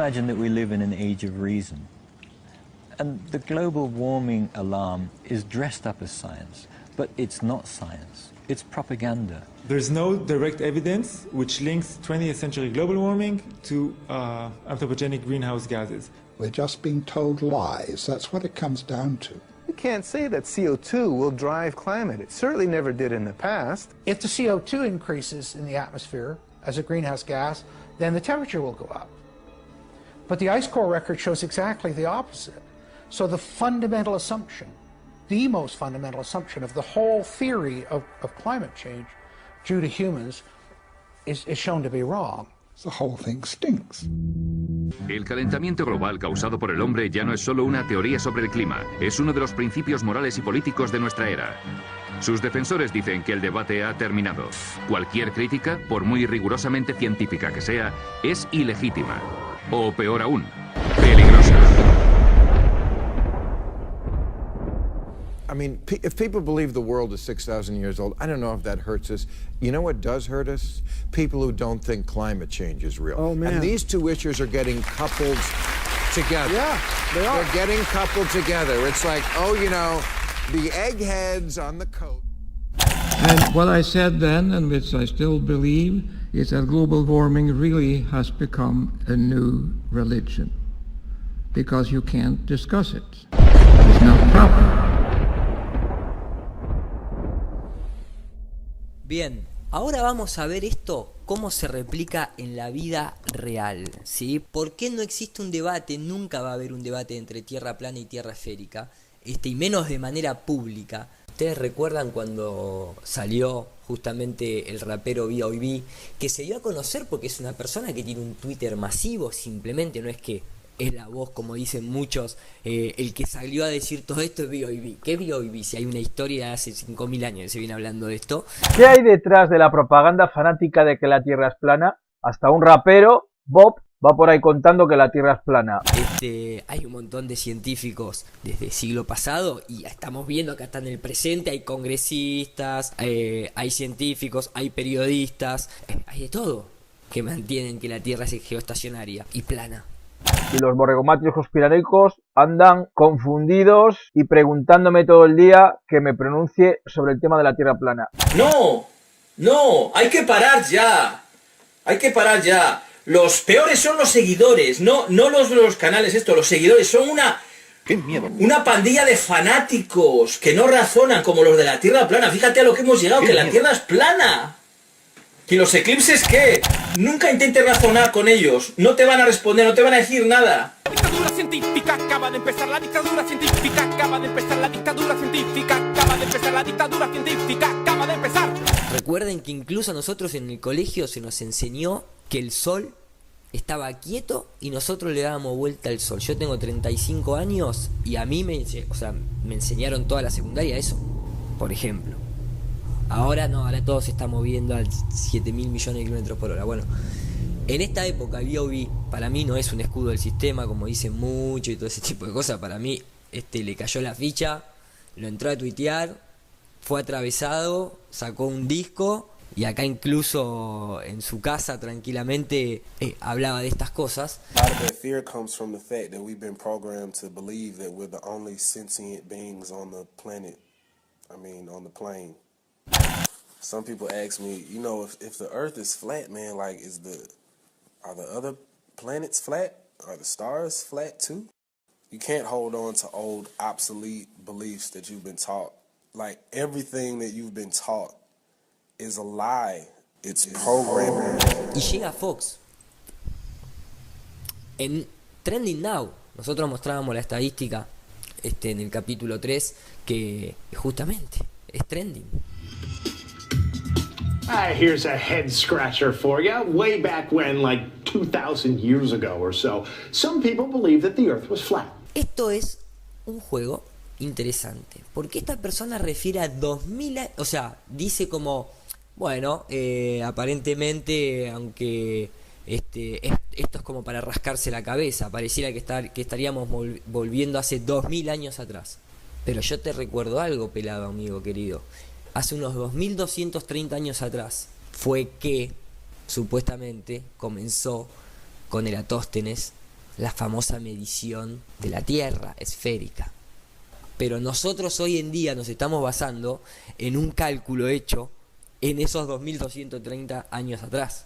imagine that we live in an age of reason. And the global warming alarm is dressed up as science, but it's not science. It's propaganda. There's no direct evidence which links 20th century global warming to anthropogenic greenhouse gases. We're just being told lies. That's what it comes down to. You can't say that CO2 will drive climate. It certainly never did in the past. If the CO2 increases in the atmosphere as a greenhouse gas, then the temperature will go up. But the ice core record shows exactly the opposite. So the fundamental assumption, the most fundamental assumption of the whole theory of climate change due to humans is shown to be wrong. The whole thing stinks. El calentamiento global causado por el hombre ya no es solo una teoría sobre el clima, es uno de los principios morales y políticos de nuestra era. Sus defensores dicen que el debate ha terminado. Cualquier crítica, por muy rigurosamente científica que sea, es ilegítima. O peor aún, peligrosa. I mean, if people believe the world is 6,000 years old, I don't know if that hurts us. You know what does hurt us? People who don't think climate change is real. Oh, man. And these two issues are getting coupled together. Yeah, they are. They're getting coupled together. It's like, oh, you know, the eggheads on the coat. And what I said then, and which I still believe, is that global warming really has become a new religion. Because you can't discuss it. It's not proper. Bien, ahora vamos a ver esto, cómo se replica en la vida real, ¿sí? ¿Por qué no existe un debate? Nunca va a haber un debate entre tierra plana y tierra esférica, y menos de manera pública. ¿Ustedes recuerdan cuando salió justamente el rapero B.O.B., que se dio a conocer porque es una persona que tiene un Twitter masivo, simplemente no es que es la voz, como dicen muchos, el que salió a decir todo esto es B.O.B. ¿Qué es B.O.B? Si hay una historia de hace 5.000 años que se viene hablando de esto. ¿Qué hay detrás de la propaganda fanática de que la Tierra es plana? Hasta un rapero, Bob, va por ahí contando que la Tierra es plana. Hay un montón de científicos desde el siglo pasado y estamos viendo acá está en el presente, hay congresistas, hay científicos, hay periodistas, hay de todo que mantienen que la Tierra es geoestacionaria y plana. Y los borregomáticos conspiranoicos andan confundidos y preguntándome todo el día que me pronuncie sobre el tema de la Tierra plana. No, hay que parar ya. Hay que parar ya. Los peores son los seguidores, no los canales estos, los seguidores son una pandilla de fanáticos que no razonan como los de la Tierra plana. Fíjate a lo que hemos llegado, que la Tierra es plana. ¿Y los eclipses qué? Nunca intentes razonar con ellos. No te van a responder, no te van a decir nada. La dictadura científica acaba de empezar. La dictadura científica acaba de empezar. La dictadura científica acaba de empezar. La dictadura científica acaba de empezar. Recuerden que incluso a nosotros en el colegio se nos enseñó que el sol estaba quieto y nosotros le dábamos vuelta al sol. Yo tengo 35 años y a mí me enseñaron toda la secundaria eso, por ejemplo. Ahora no, ahora todo se está moviendo a 7.000 millones de kilómetros por hora. Bueno, en esta época B.O.B. para mí no es un escudo del sistema, como dicen mucho y todo ese tipo de cosas. Para mí le cayó la ficha, lo entró a tuitear, fue atravesado, sacó un disco y acá incluso en su casa tranquilamente hablaba de estas cosas. A lot of that fear comes from the fact that we've been programmed to believe that we're the only sentient beings on the planet. I mean, on the plane. Some people ask me, you know, if the Earth is flat, man, like, are the other planets flat? Are the stars flat too? You can't hold on to old, obsolete beliefs that you've been taught. Like, everything that you've been taught is a lie. It's programming. Y llega Fox. En Trending Now, nosotros mostrábamos la estadística en el capítulo 3, que justamente es trending. Here's a head scratcher for you. Way back when, like 2,000 years ago or so, some people believed that the Earth was flat. Esto es un juego interesante, porque esta persona refiere a 2000, o sea, dice como, bueno, aparentemente, aunque esto es como para rascarse la cabeza, pareciera que estaríamos volviendo hace 2000 años atrás. Pero yo te recuerdo algo, pelado amigo querido. Hace unos 2230 años atrás fue que supuestamente comenzó con Eratóstenes la famosa medición de la Tierra esférica. Pero nosotros hoy en día nos estamos basando en un cálculo hecho en esos 2230 años atrás.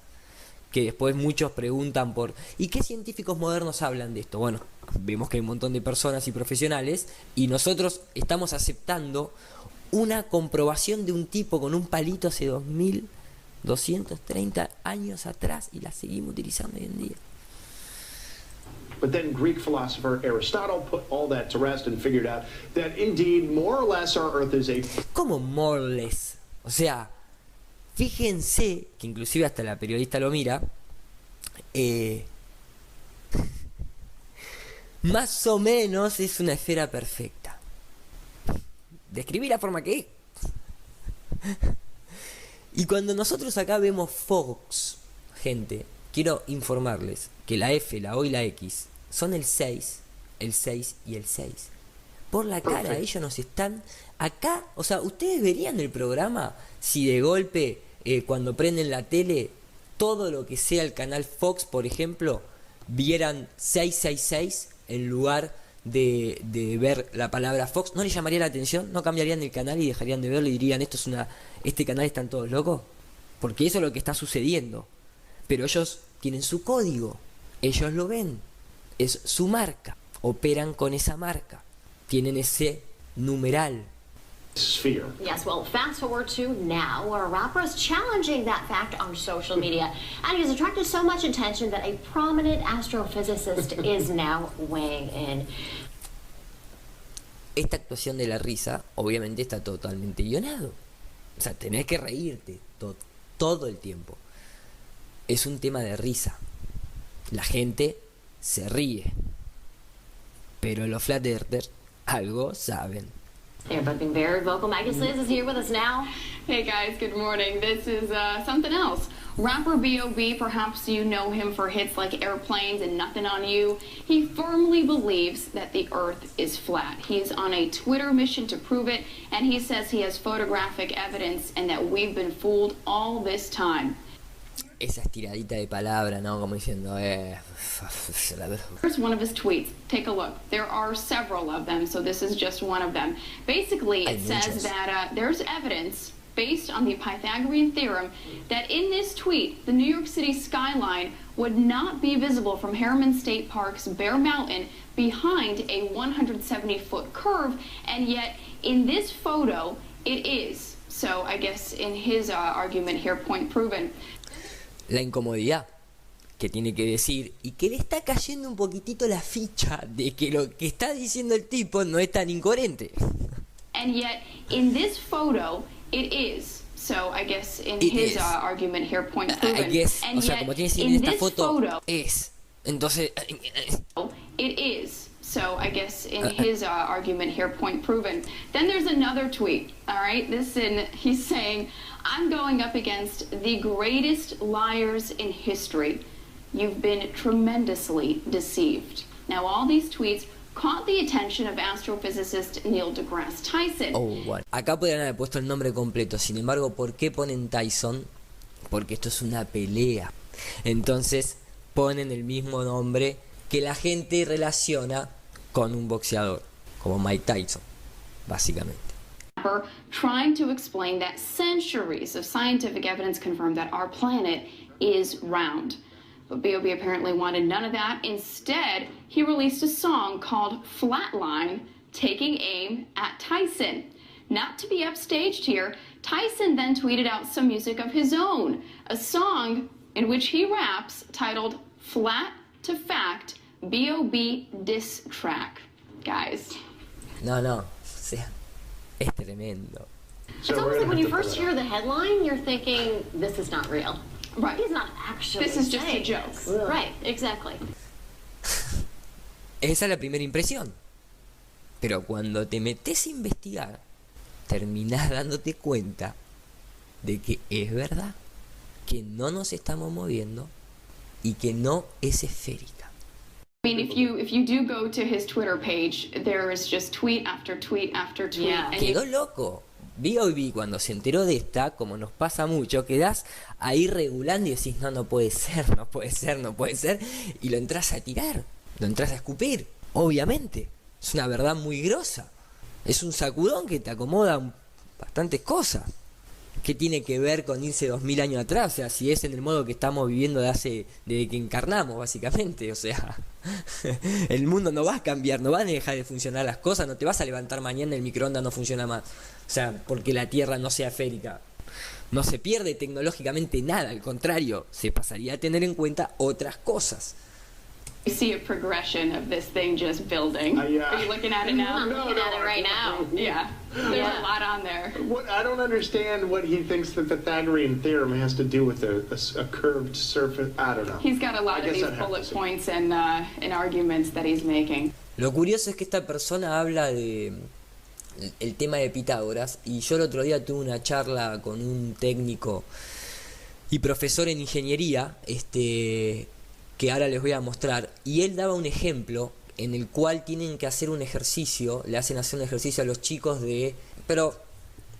Que después muchos preguntan por ¿y qué científicos modernos hablan de esto? Bueno, vemos que hay un montón de personas y profesionales y nosotros estamos aceptando una comprobación de un tipo con un palito hace 2230 años atrás y la seguimos utilizando hoy en día. But then Greek philosopher Aristotle put all that to rest and figured out that indeed more or less our Earth is a... ¿Cómo more or less? O sea, fíjense que inclusive hasta la periodista lo mira, más o menos es una esfera perfecta. Describí la forma que es. Y cuando nosotros acá vemos Fox, gente, quiero informarles que la F, la O y la X son el 6 y el 6. Por la cara, ellos nos están acá. O sea, ustedes verían el programa si de golpe, cuando prenden la tele, todo lo que sea el canal Fox, por ejemplo, vieran 666 en lugar de ver la palabra Fox. ¿No les llamaría la atención? ¿No cambiarían el canal y dejarían de verlo y dirían este canal están todos locos? Porque eso es lo que está sucediendo. Pero ellos tienen su código, ellos lo ven, es su marca, operan con esa marca, tienen ese numeral. Sphere. Yes, well, fast forward to now, where a rapper is challenging that fact on social media, and he has attracted so much attention that a prominent astrophysicist is now weighing in. Esta actuación de la risa, obviamente, está totalmente guionado. O sea, tenés que reírte todo el tiempo. Es un tema de risa. La gente se ríe. Pero los flat earthers algo saben. They're both being very vocal. Maggie Sliz is here with us now. Hey guys, good morning. This is something else. Rapper B.O.B., perhaps you know him for hits like Airplanes and Nothing on You. He firmly believes that the Earth is flat. He's on a Twitter mission to prove it, and he says he has photographic evidence and that we've been fooled all this time. Esa estiradita de palabra, ¿no? Como diciendo, Here's one of his tweets. Take a look. There are several of them, so this is just one of them. Basically, it says that there's evidence based on the Pythagorean theorem that in this tweet, the New York City skyline would not be visible from Harriman State Park's Bear Mountain behind a 170-foot curve, and yet in this photo, it is. So I guess in his argument here, point proven. La incomodidad que tiene que decir y que le está cayendo un poquitito la ficha de que lo que está diciendo el tipo no es tan incoherente. And yet in this photo it is. So I guess in his argument here, point proven. I guess, and o sea, como tiene que decir en esta foto es. Entonces it is. So I guess in his argument here, point proven. Then there's another tweet. All right, he's saying, I'm going up against the greatest liars in history. You've been tremendously deceived. Now, all these tweets caught the attention of astrophysicist Neil deGrasse Tyson. Oh, bueno. Acá podrían haber puesto el nombre completo. Sin embargo, ¿por qué ponen Tyson? Porque esto es una pelea. Entonces, ponen el mismo nombre que la gente relaciona con un boxeador, como Mike Tyson, básicamente. Trying to explain that centuries of scientific evidence confirm that our planet is round. But B.O.B. apparently wanted none of that. Instead, he released a song called Flatline, taking aim at Tyson. Not to be upstaged here, Tyson then tweeted out some music of his own, a song in which he raps titled Flat to Fact, B.O.B. Diss Track. Guys. No, o sea, es tremendo. It's almost like when you first hear the headline, you're thinking, this is not real. Right. He's not actually This is just a saying joke. this. Right, exactly. Esa es la primera impresión. Pero cuando te metes a investigar, terminás dándote cuenta de que es verdad, que no nos estamos moviendo y que no es esférica. I mean, if you do go to his Twitter page, there is just tweet after tweet after tweet. Yeah. Quedó loco. B.O.B. cuando se enteró de esta, como nos pasa mucho, quedás ahí regulando y decís, no puede ser, y lo entras a tirar. lo entras a escupir, obviamente. Es una verdad muy grosa. Es un sacudón que te acomoda bastantes cosas. ¿Qué tiene que ver con irse 2000 años atrás? O sea, si es en el modo que estamos viviendo desde que encarnamos, básicamente. O sea, el mundo no va a cambiar, no van a dejar de funcionar las cosas, no te vas a levantar mañana el microondas no funciona más. O sea, porque la Tierra no sea esférica. No se pierde tecnológicamente nada, al contrario, se pasaría a tener en cuenta otras cosas. You see a progression of this thing just building. Are you looking at it now? I'm looking at it right now. Yeah, there's a lot on there. I don't understand what he thinks the Pythagorean theorem has to do with a curved surface. I don't know. He's got a lot of these bullet points and arguments that he's making. Lo curioso es que esta persona habla de el tema de Pitágoras, y yo el otro día tuve una charla con un técnico y profesor en ingeniería, que ahora les voy a mostrar, y él daba un ejemplo en el cual tienen que hacer un ejercicio, le hacen hacer un ejercicio a los chicos pero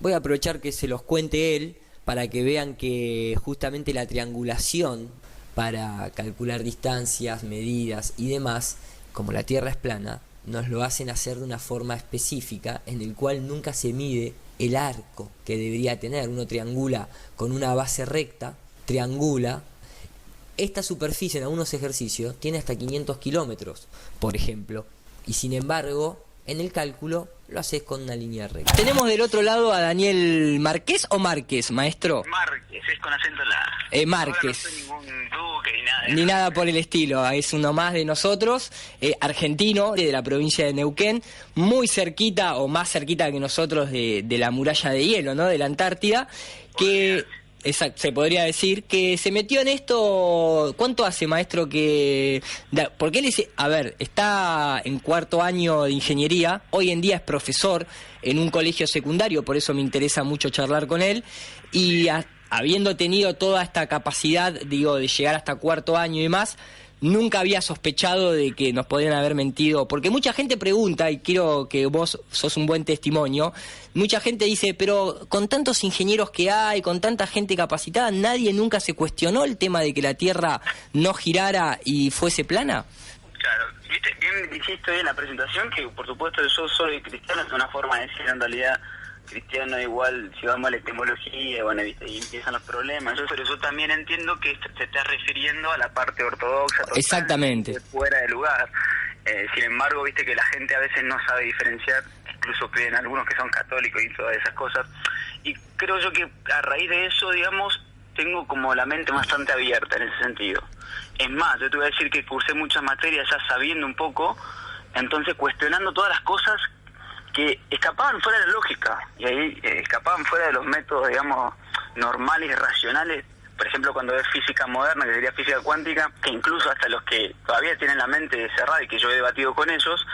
voy a aprovechar que se los cuente él para que vean que justamente la triangulación para calcular distancias, medidas y demás, como la Tierra es plana, nos lo hacen hacer de una forma específica en el cual nunca se mide el arco que debería tener. Uno triangula con una base recta, triangula. Esta superficie en algunos ejercicios tiene hasta 500 kilómetros, por ejemplo, y sin embargo, en el cálculo lo haces con una línea recta. Tenemos del otro lado a Daniel Márquez o Márquez, maestro. Márquez, es con acento en la A. Márquez. No soy ningún duque ni nada. Ni nada por el estilo, es uno más de nosotros, argentino, de la provincia de Neuquén, muy cerquita o más cerquita que nosotros de la muralla de hielo, ¿no? De la Antártida, que... Exacto, se podría decir que se metió en esto. ¿Cuánto hace, maestro? Porque él dice, a ver, está en 4º año de ingeniería, hoy en día es profesor en un colegio secundario, por eso me interesa mucho charlar con él, y habiendo tenido toda esta capacidad, de llegar hasta 4º año y más, nunca había sospechado de que nos podían haber mentido, porque mucha gente pregunta, y quiero que vos sos un buen testimonio, mucha gente dice, pero con tantos ingenieros que hay, con tanta gente capacitada, ¿nadie nunca se cuestionó el tema de que la Tierra no girara y fuese plana? Claro, viste, bien dijiste hoy en la presentación que por supuesto yo soy cristiano, es una forma de decir en realidad cristiano igual, si vamos a la etimología, bueno, ¿viste? Y empiezan los problemas. Pero yo también entiendo que se está refiriendo a la parte ortodoxa. Exactamente. Fuera de lugar. Sin embargo, viste que la gente a veces no sabe diferenciar, incluso creen algunos que son católicos y todas esas cosas. Y creo yo que a raíz de eso, digamos, tengo como la mente bastante abierta en ese sentido. Es más, yo te voy a decir que cursé muchas materias ya sabiendo un poco, entonces cuestionando todas las cosas que escapaban fuera de la lógica, y ahí escapaban fuera de los métodos, digamos, normales y racionales. Por ejemplo, cuando ves física moderna, que sería física cuántica, que incluso hasta los que todavía tienen la mente cerrada y que yo he debatido con ellos,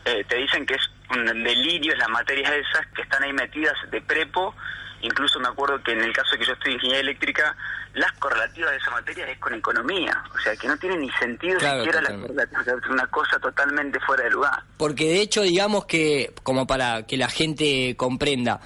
te dicen que es un delirio, es las materias esas que están ahí metidas de prepo. Incluso me acuerdo que en el caso de que yo estoy en ingeniería eléctrica, las correlativas de esa materia es con economía, o sea que no tiene ni sentido siquiera las correlativas, es una cosa totalmente fuera de lugar. Porque de hecho, digamos que, como para que la gente comprenda,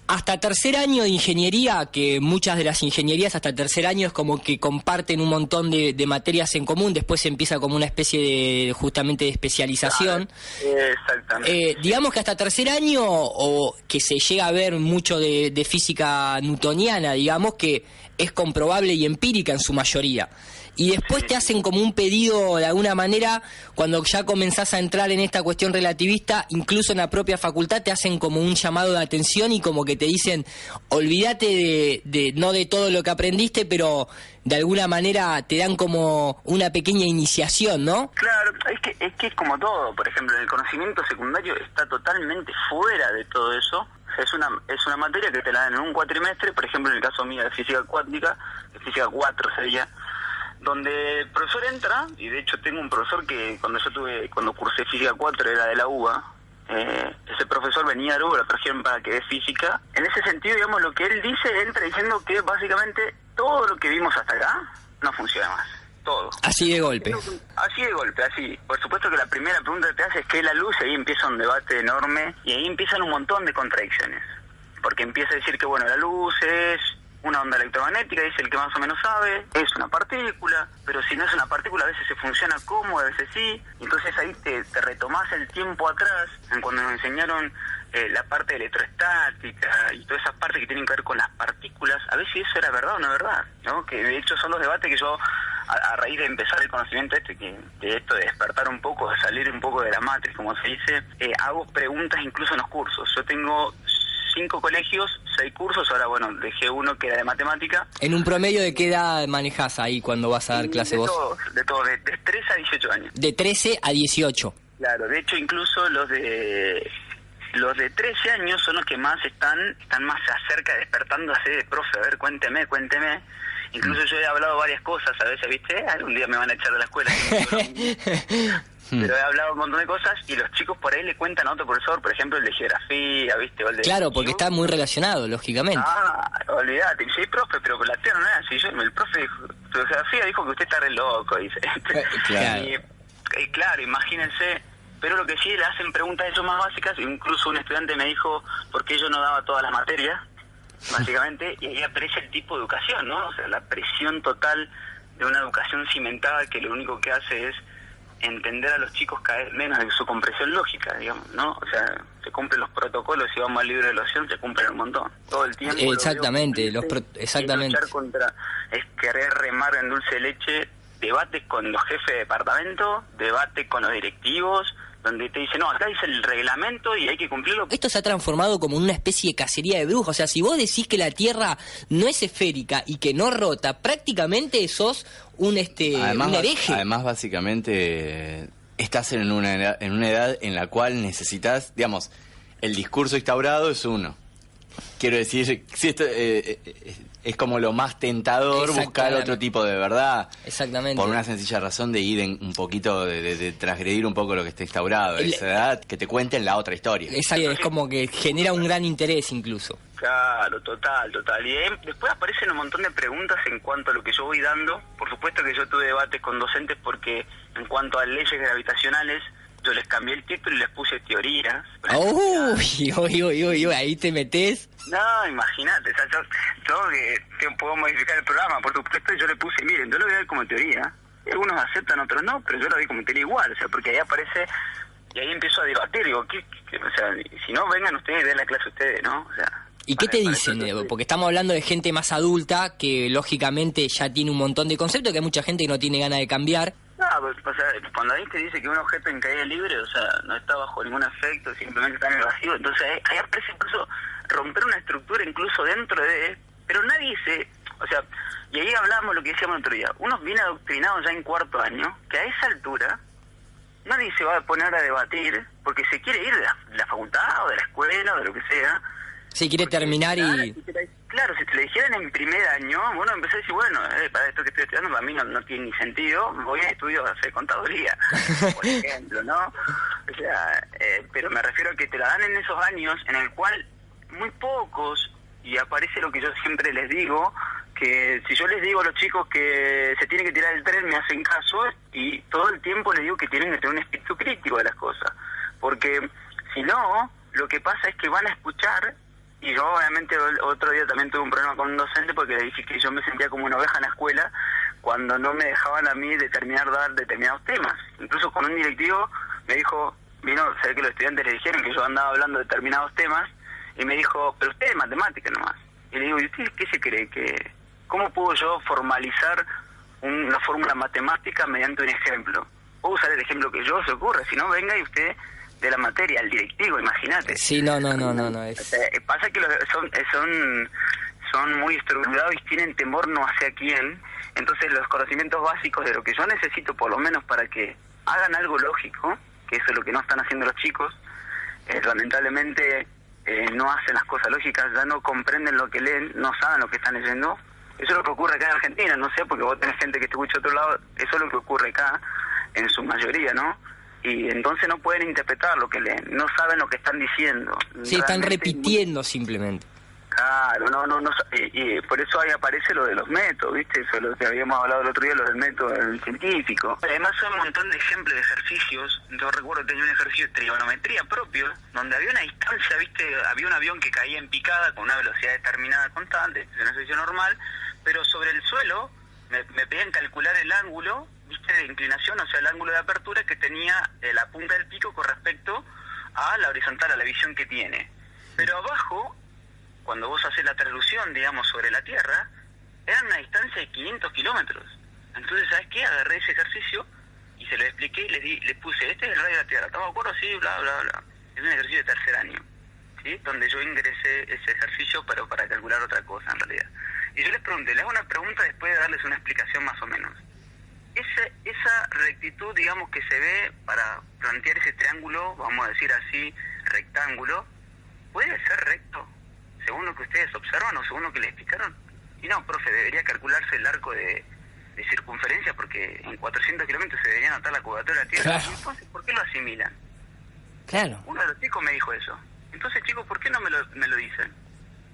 hasta 3er año de ingeniería, que muchas de las ingenierías hasta 3er año es como que comparten un montón de materias en común, después se empieza como una especie de justamente de especialización. Exactamente. Digamos que hasta 3er año, o que se llega a ver mucho de física newtoniana, digamos que es comprobable y empírica en su mayoría. Y después te hacen como un pedido, de alguna manera, cuando ya comenzás a entrar en esta cuestión relativista, incluso en la propia facultad te hacen como un llamado de atención y como que te dicen, olvídate no de todo lo que aprendiste, pero de alguna manera te dan como una pequeña iniciación, ¿no? Claro, es que es como todo. Por ejemplo, el conocimiento secundario está totalmente fuera de todo eso. Es una materia que te la dan en un cuatrimestre, por ejemplo, en el caso mío de física cuántica, de física 4 sería, donde el profesor entra, y de hecho tengo un profesor que cuando cursé física 4 era de la UBA, ese profesor venía de la UBA, lo trajeron para que dé física. En ese sentido, digamos, lo que él dice, entra diciendo que básicamente todo lo que vimos hasta acá no funciona más. Todo. Así de golpe. Así de golpe, así. Por supuesto que la primera pregunta que te hace es ¿qué es la luz? Y ahí empieza un debate enorme y ahí empiezan un montón de contradicciones. Porque empieza a decir que, bueno, la luz es una onda electromagnética, dice el que más o menos sabe, es una partícula, pero si no es una partícula a veces se funciona como, a veces sí, entonces ahí te retomás el tiempo atrás, en cuando nos enseñaron la parte electroestática y todas esas partes que tienen que ver con las partículas, a ver si eso era verdad o no verdad, ¿no? Que de hecho son los debates que yo, a raíz de empezar el conocimiento de esto de despertar un poco, de salir un poco de la matriz, como se dice, hago preguntas incluso en los cursos. Yo tengo 5 colegios, 6 cursos, ahora bueno, dejé uno que era de matemática. ¿En un promedio de qué edad manejás ahí cuando vas a dar clase vos? De 13 a 18 años. De 13 a 18. Claro, de hecho incluso los de 13 años son los que más están más cerca despertándose de profe, a ver, cuénteme. Incluso yo he hablado varias cosas a veces, ¿viste? Algún día me van a echar de la escuela. Pero he hablado un montón de cosas y los chicos por ahí le cuentan a otro profesor, por ejemplo el de geografía, ¿viste? O el de claro, porque está muy relacionado, lógicamente. Olvídate, sí, profe, pero la tierra no es así. El profe de geografía dijo que usted está re loco, dice. Claro. Y claro, imagínense. Pero lo que sí, le hacen preguntas de eso más básicas. Incluso un estudiante me dijo por qué yo no daba todas las materias, básicamente, y ahí aparece el tipo de educación, ¿no? O sea, la presión total de una educación cimentada que lo único que hace es entender a los chicos cada vez menos de su compresión lógica, digamos, ¿no? O sea, se cumplen los protocolos, si vamos al libro de la opción, se cumplen un montón, todo el tiempo. Exactamente, exactamente. Es querer remar en dulce de leche, debates con los jefes de departamento, debates con los directivos, donde te dicen, no, acá dice el reglamento y hay que cumplirlo. Esto se ha transformado como una especie de cacería de brujas. O sea, si vos decís que la Tierra no es esférica y que no rota, prácticamente sos un hereje. Además, básicamente, estás en una edad en la cual necesitas, digamos, el discurso instaurado es uno. Quiero decir, si esto, es como lo más tentador buscar otro tipo de verdad. Exactamente. Por una sencilla razón de ir un poquito, de transgredir un poco lo que está instaurado. Esa edad, que te cuenten la otra historia. Exacto, es como que genera un gran interés incluso. Claro, total. Y después aparecen un montón de preguntas en cuanto a lo que yo voy dando. Por supuesto que yo tuve debates con docentes porque en cuanto a leyes gravitacionales, yo les cambié el título y les puse teorías. Uy, ahí te metés. No, imagínate, o sea, yo que puedo modificar el programa, por supuesto, yo le puse, miren, yo lo voy a ver como teoría. Algunos aceptan, otros no, pero yo lo vi como teoría igual, o sea, porque ahí aparece, y ahí empiezo a debatir, digo, o sea, si no, vengan ustedes y den la clase ustedes, ¿no? O sea... ¿Y qué te dicen? Porque estamos hablando de gente más adulta que lógicamente ya tiene un montón de conceptos, que hay mucha gente que no tiene ganas de cambiar. No, o sea, cuando ahí te dice que un objeto en caída libre, o sea, no está bajo ningún efecto, simplemente está en el vacío, entonces ahí aparece incluso romper una estructura incluso dentro de... Pero nadie o sea, y ahí hablamos lo que decíamos el otro día, uno viene adoctrinado ya en 4º año, que a esa altura nadie se va a poner a debatir porque se quiere ir de la facultad o de la escuela o de lo que sea. Sí, quiere terminar y... Claro, si te lo dijeran en primer año, bueno, empecé a decir, bueno, para esto que estoy estudiando, para mí no tiene ni sentido, voy a estudiar a hacer contaduría, por ejemplo, ¿no? O sea, pero me refiero a que te la dan en esos años en el cual muy pocos, y aparece lo que yo siempre les digo, que si yo les digo a los chicos que se tienen que tirar el tren, me hacen caso, y todo el tiempo les digo que tienen que tener un espíritu crítico de las cosas, porque si no, lo que pasa es que van a escuchar. Y yo obviamente otro día también tuve un problema con un docente porque le dije que yo me sentía como una oveja en la escuela cuando no me dejaban a mí dar determinados temas. Incluso con un directivo me dijo, sé que los estudiantes le dijeron que yo andaba hablando de determinados temas y me dijo, pero usted es matemática nomás. Y le digo, ¿y usted qué se cree? ¿Cómo puedo yo formalizar una fórmula matemática mediante un ejemplo? Puedo usar el ejemplo que yo se ocurra, si no venga y usted... de la materia, el directivo, imagínate. Sí, no. Pasa que son muy estructurados y tienen temor no hacia quién, entonces los conocimientos básicos de lo que yo necesito, por lo menos para que hagan algo lógico, que eso es lo que no están haciendo los chicos, lamentablemente no hacen las cosas lógicas, ya no comprenden lo que leen, no saben lo que están leyendo. Eso es lo que ocurre acá en Argentina, no sé, porque vos tenés gente que te escucha a otro lado, eso es lo que ocurre acá, en su mayoría, ¿no? Y entonces no pueden interpretar lo que leen, no saben lo que están diciendo. Sí, están repitiendo simplemente. Claro, y por eso ahí aparece lo de los métodos, ¿viste? Eso es lo que habíamos hablado el otro día, los del método científico. Además son un montón de ejemplos de ejercicios. Yo recuerdo que tenía un ejercicio de trigonometría propio, donde había una distancia, ¿viste? Había un avión que caía en picada con una velocidad determinada constante, es un ejercicio normal, pero sobre el suelo me pedían calcular el ángulo, ¿viste? De inclinación, o sea, el ángulo de apertura que tenía la punta del pico con respecto a la horizontal, a la visión que tiene. Pero abajo, cuando vos haces la traducción, digamos, sobre la Tierra, era una distancia de 500 kilómetros. Entonces, ¿sabes qué? Agarré ese ejercicio y se lo expliqué y les puse, este es el radio de la Tierra, ¿estamos de acuerdo? Sí, bla, bla, bla. Es un ejercicio de tercer año, ¿sí? Donde yo ingresé ese ejercicio, pero para calcular otra cosa, en realidad. Y yo les pregunté, les hago una pregunta después de darles una explicación más o menos. Esa rectitud, digamos, que se ve para plantear ese triángulo, vamos a decir así, rectángulo, ¿puede ser recto? Según lo que ustedes observan o según lo que les explicaron. Y no, profe, debería calcularse el arco de circunferencia porque en 400 kilómetros se debería notar la curvatura de la Tierra. Claro. Entonces, ¿por qué lo asimilan? Claro. Uno de los chicos me dijo eso. Entonces, chicos, ¿por qué no me lo dicen?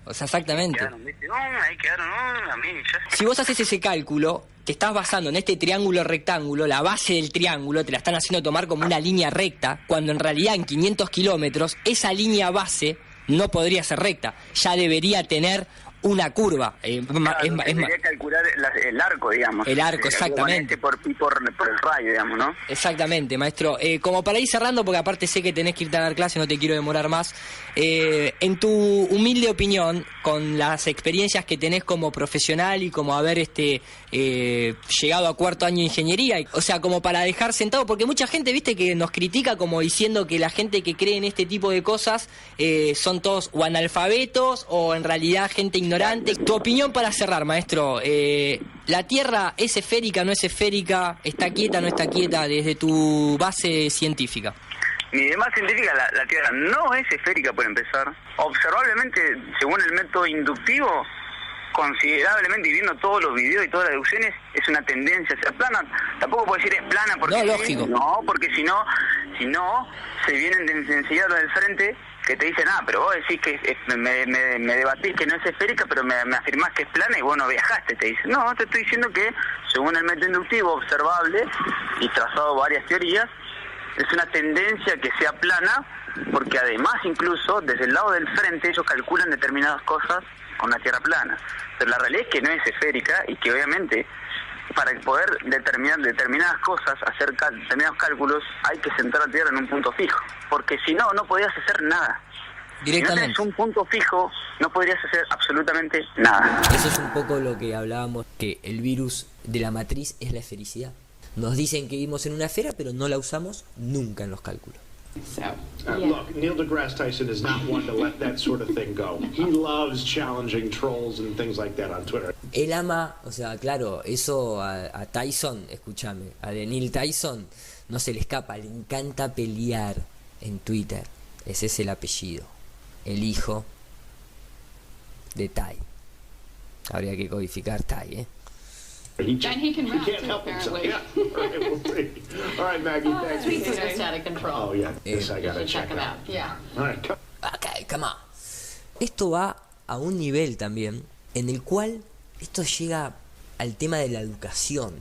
O sea, exactamente. Ahí quedaron, a mí ya... Si vos haces ese cálculo, te estás basando en este triángulo rectángulo, la base del triángulo te la están haciendo tomar como una línea recta, cuando en realidad en 500 kilómetros esa línea base no podría ser recta, ya debería tener una curva. Debería calcular el arco, digamos. El arco, exactamente. Por el rayo, digamos, ¿no? Exactamente, maestro. Como para ir cerrando, porque aparte sé que tenés que irte a dar clase, no te quiero demorar más. En tu humilde opinión, con las experiencias que tenés como profesional y como haber llegado a cuarto año de ingeniería, o sea, como para dejar sentado, porque mucha gente, viste, que nos critica como diciendo que la gente que cree en este tipo de cosas son todos o analfabetos o en realidad gente ignorante. Tu opinión para cerrar, maestro. ¿La Tierra es esférica, no es esférica? ¿Está quieta, no está quieta? Desde tu base científica. Mi demás científica, la Tierra no es esférica, por empezar. Observablemente, según el método inductivo, considerablemente, y viendo todos los videos y todas las deducciones, es una tendencia a ser plana. Tampoco puedo decir es plana porque... No, lógico. No, porque si no, se vienen de enseguida los del frente que te dicen, pero vos decís que me debatís que no es esférica, pero me afirmás que es plana y vos no viajaste, te dicen. No, te estoy diciendo que, según el método inductivo observable y trazado varias teorías, es una tendencia que sea plana, porque además incluso desde el lado del frente ellos calculan determinadas cosas con la Tierra plana. Pero la realidad es que no es esférica y que obviamente para poder determinar determinadas cosas, hacer determinados cálculos, hay que centrar la Tierra en un punto fijo, porque si no, no podías hacer nada. Directamente. Si no tenés un punto fijo, no podrías hacer absolutamente nada. Eso es un poco lo que hablábamos, que el virus de la matriz es la esfericidad. Nos dicen que vivimos en una esfera, pero no la usamos nunca en los cálculos. Look, Neil deGrasse Tyson is not one to let that sort of thing go. He loves challenging trolls and things like that on Twitter. Él ama, o sea, claro, eso a Tyson, escúchame, a Neil Tyson no se le escapa, le encanta pelear en Twitter. Ese es el apellido, el hijo de Ty. Habría que codificar Ty, ¿eh? And he can rap can't too, help himself. apparently. Yeah. All right, we'll see. All right, Maggie, thanks. Tweets are just out of control. Oh, yeah. Yes, I gotta You should check check him out. Yeah. All right, Ok, come on. Esto va a un nivel también en el cual esto llega al tema de la educación.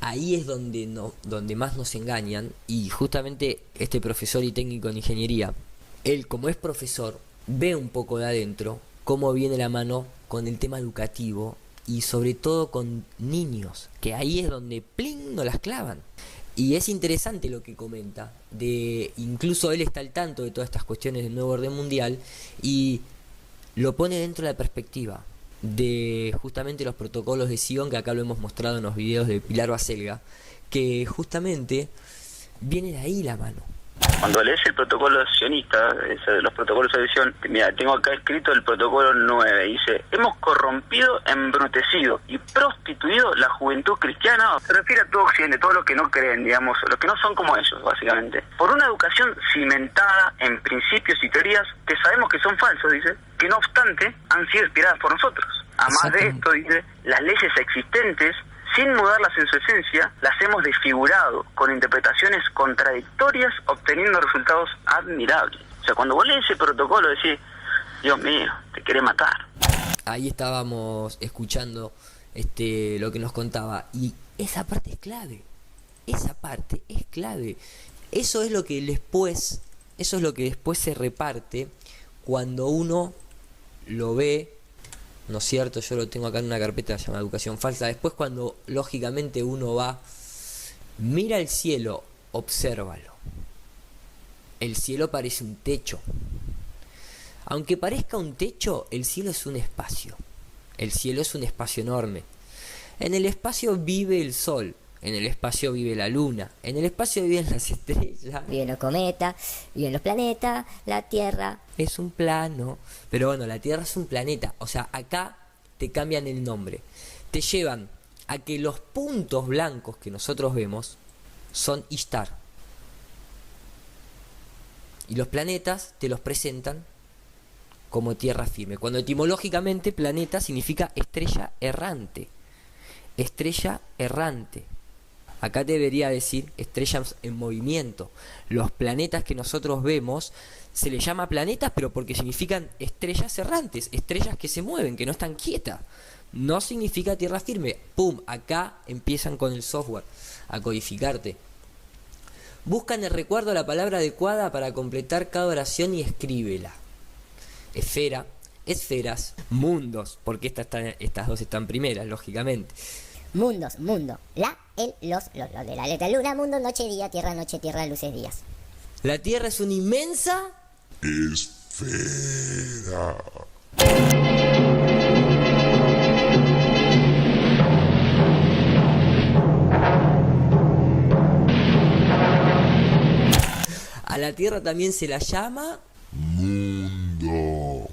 Ahí es donde más nos engañan, y justamente este profesor y técnico en ingeniería, él como es profesor, ve un poco de adentro cómo viene la mano con el tema educativo y sobre todo con niños, que ahí es donde ¡pling! Nos las clavan. Y es interesante lo que comenta, de incluso él está al tanto de todas estas cuestiones del nuevo orden mundial y lo pone dentro de la perspectiva de justamente los protocolos de Sion, que acá lo hemos mostrado en los videos de Pilar Baselga, que justamente viene de ahí la mano. Cuando lees el protocolo sionista, los protocolos de Sion, mira, tengo acá escrito el protocolo 9, dice: hemos corrompido, embrutecido y prostituido la juventud cristiana. Se refiere a todo Occidente, todos los que no creen, digamos, los que no son como ellos, básicamente. Por una educación cimentada en principios y teorías que sabemos que son falsos, dice, que no obstante han sido inspiradas por nosotros. Además de esto, dice, las leyes existentes, sin mudarlas en su esencia, las hemos desfigurado con interpretaciones contradictorias, obteniendo resultados admirables. O sea, cuando vos lees ese protocolo decís, Dios mío, te quiere matar. ahí estábamos escuchando lo que nos contaba, y esa parte es clave. Esa parte es clave. Eso es lo que después se reparte cuando uno lo ve, ¿no es cierto? Yo lo tengo acá en una carpeta llamada Educación Falsa. Después, cuando lógicamente uno va, mira el cielo, obsérvalo. El cielo parece un techo. Aunque parezca un techo, el cielo es un espacio. El cielo es un espacio enorme. En el espacio vive el sol. En el espacio vive la luna. En el espacio viven las estrellas. Viven los cometas, viven los planetas, la Tierra. Es un plano. Pero bueno, la Tierra es un planeta. O sea, acá te cambian el nombre. Te llevan a que los puntos blancos que nosotros vemos son Ishtar. Y los planetas te los presentan como tierra firme. Cuando etimológicamente planeta significa estrella errante. Estrella errante. Acá debería decir estrellas en movimiento. Los planetas que nosotros vemos se les llama planetas, pero porque significan estrellas errantes, estrellas que se mueven, que no están quietas. No significa tierra firme. ¡Pum! Acá empiezan con el software a codificarte. Buscan el recuerdo la palabra adecuada para completar cada oración y escríbela. Esfera, esferas, mundos, porque estas dos están primeras, lógicamente. Mundos, mundo. Los de la letra luna, mundo, noche, día, tierra, luces, días. La Tierra es una inmensa esfera. A la Tierra también se la llama mundo.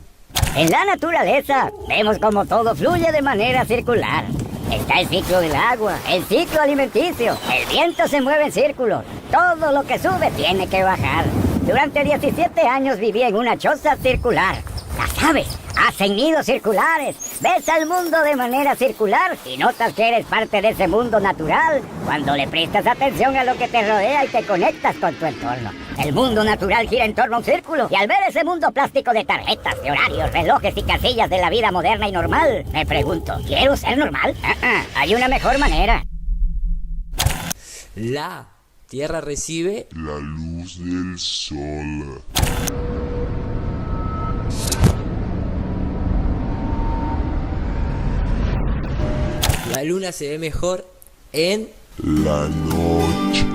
En la naturaleza vemos como todo fluye de manera circular. Está el ciclo del agua, el ciclo alimenticio, el viento se mueve en círculos, todo lo que sube tiene que bajar. Durante 17 años viví en una choza circular. Las aves hacen nidos circulares, ves al mundo de manera circular y notas que eres parte de ese mundo natural cuando le prestas atención a lo que te rodea y te conectas con tu entorno. El mundo natural gira en torno a un círculo y al ver ese mundo plástico de tarjetas, de horarios, relojes y casillas de la vida moderna y normal, me pregunto, ¿quiero ser normal? Hay una mejor manera. La Tierra recibe la luz del sol. La luna se ve mejor en la noche.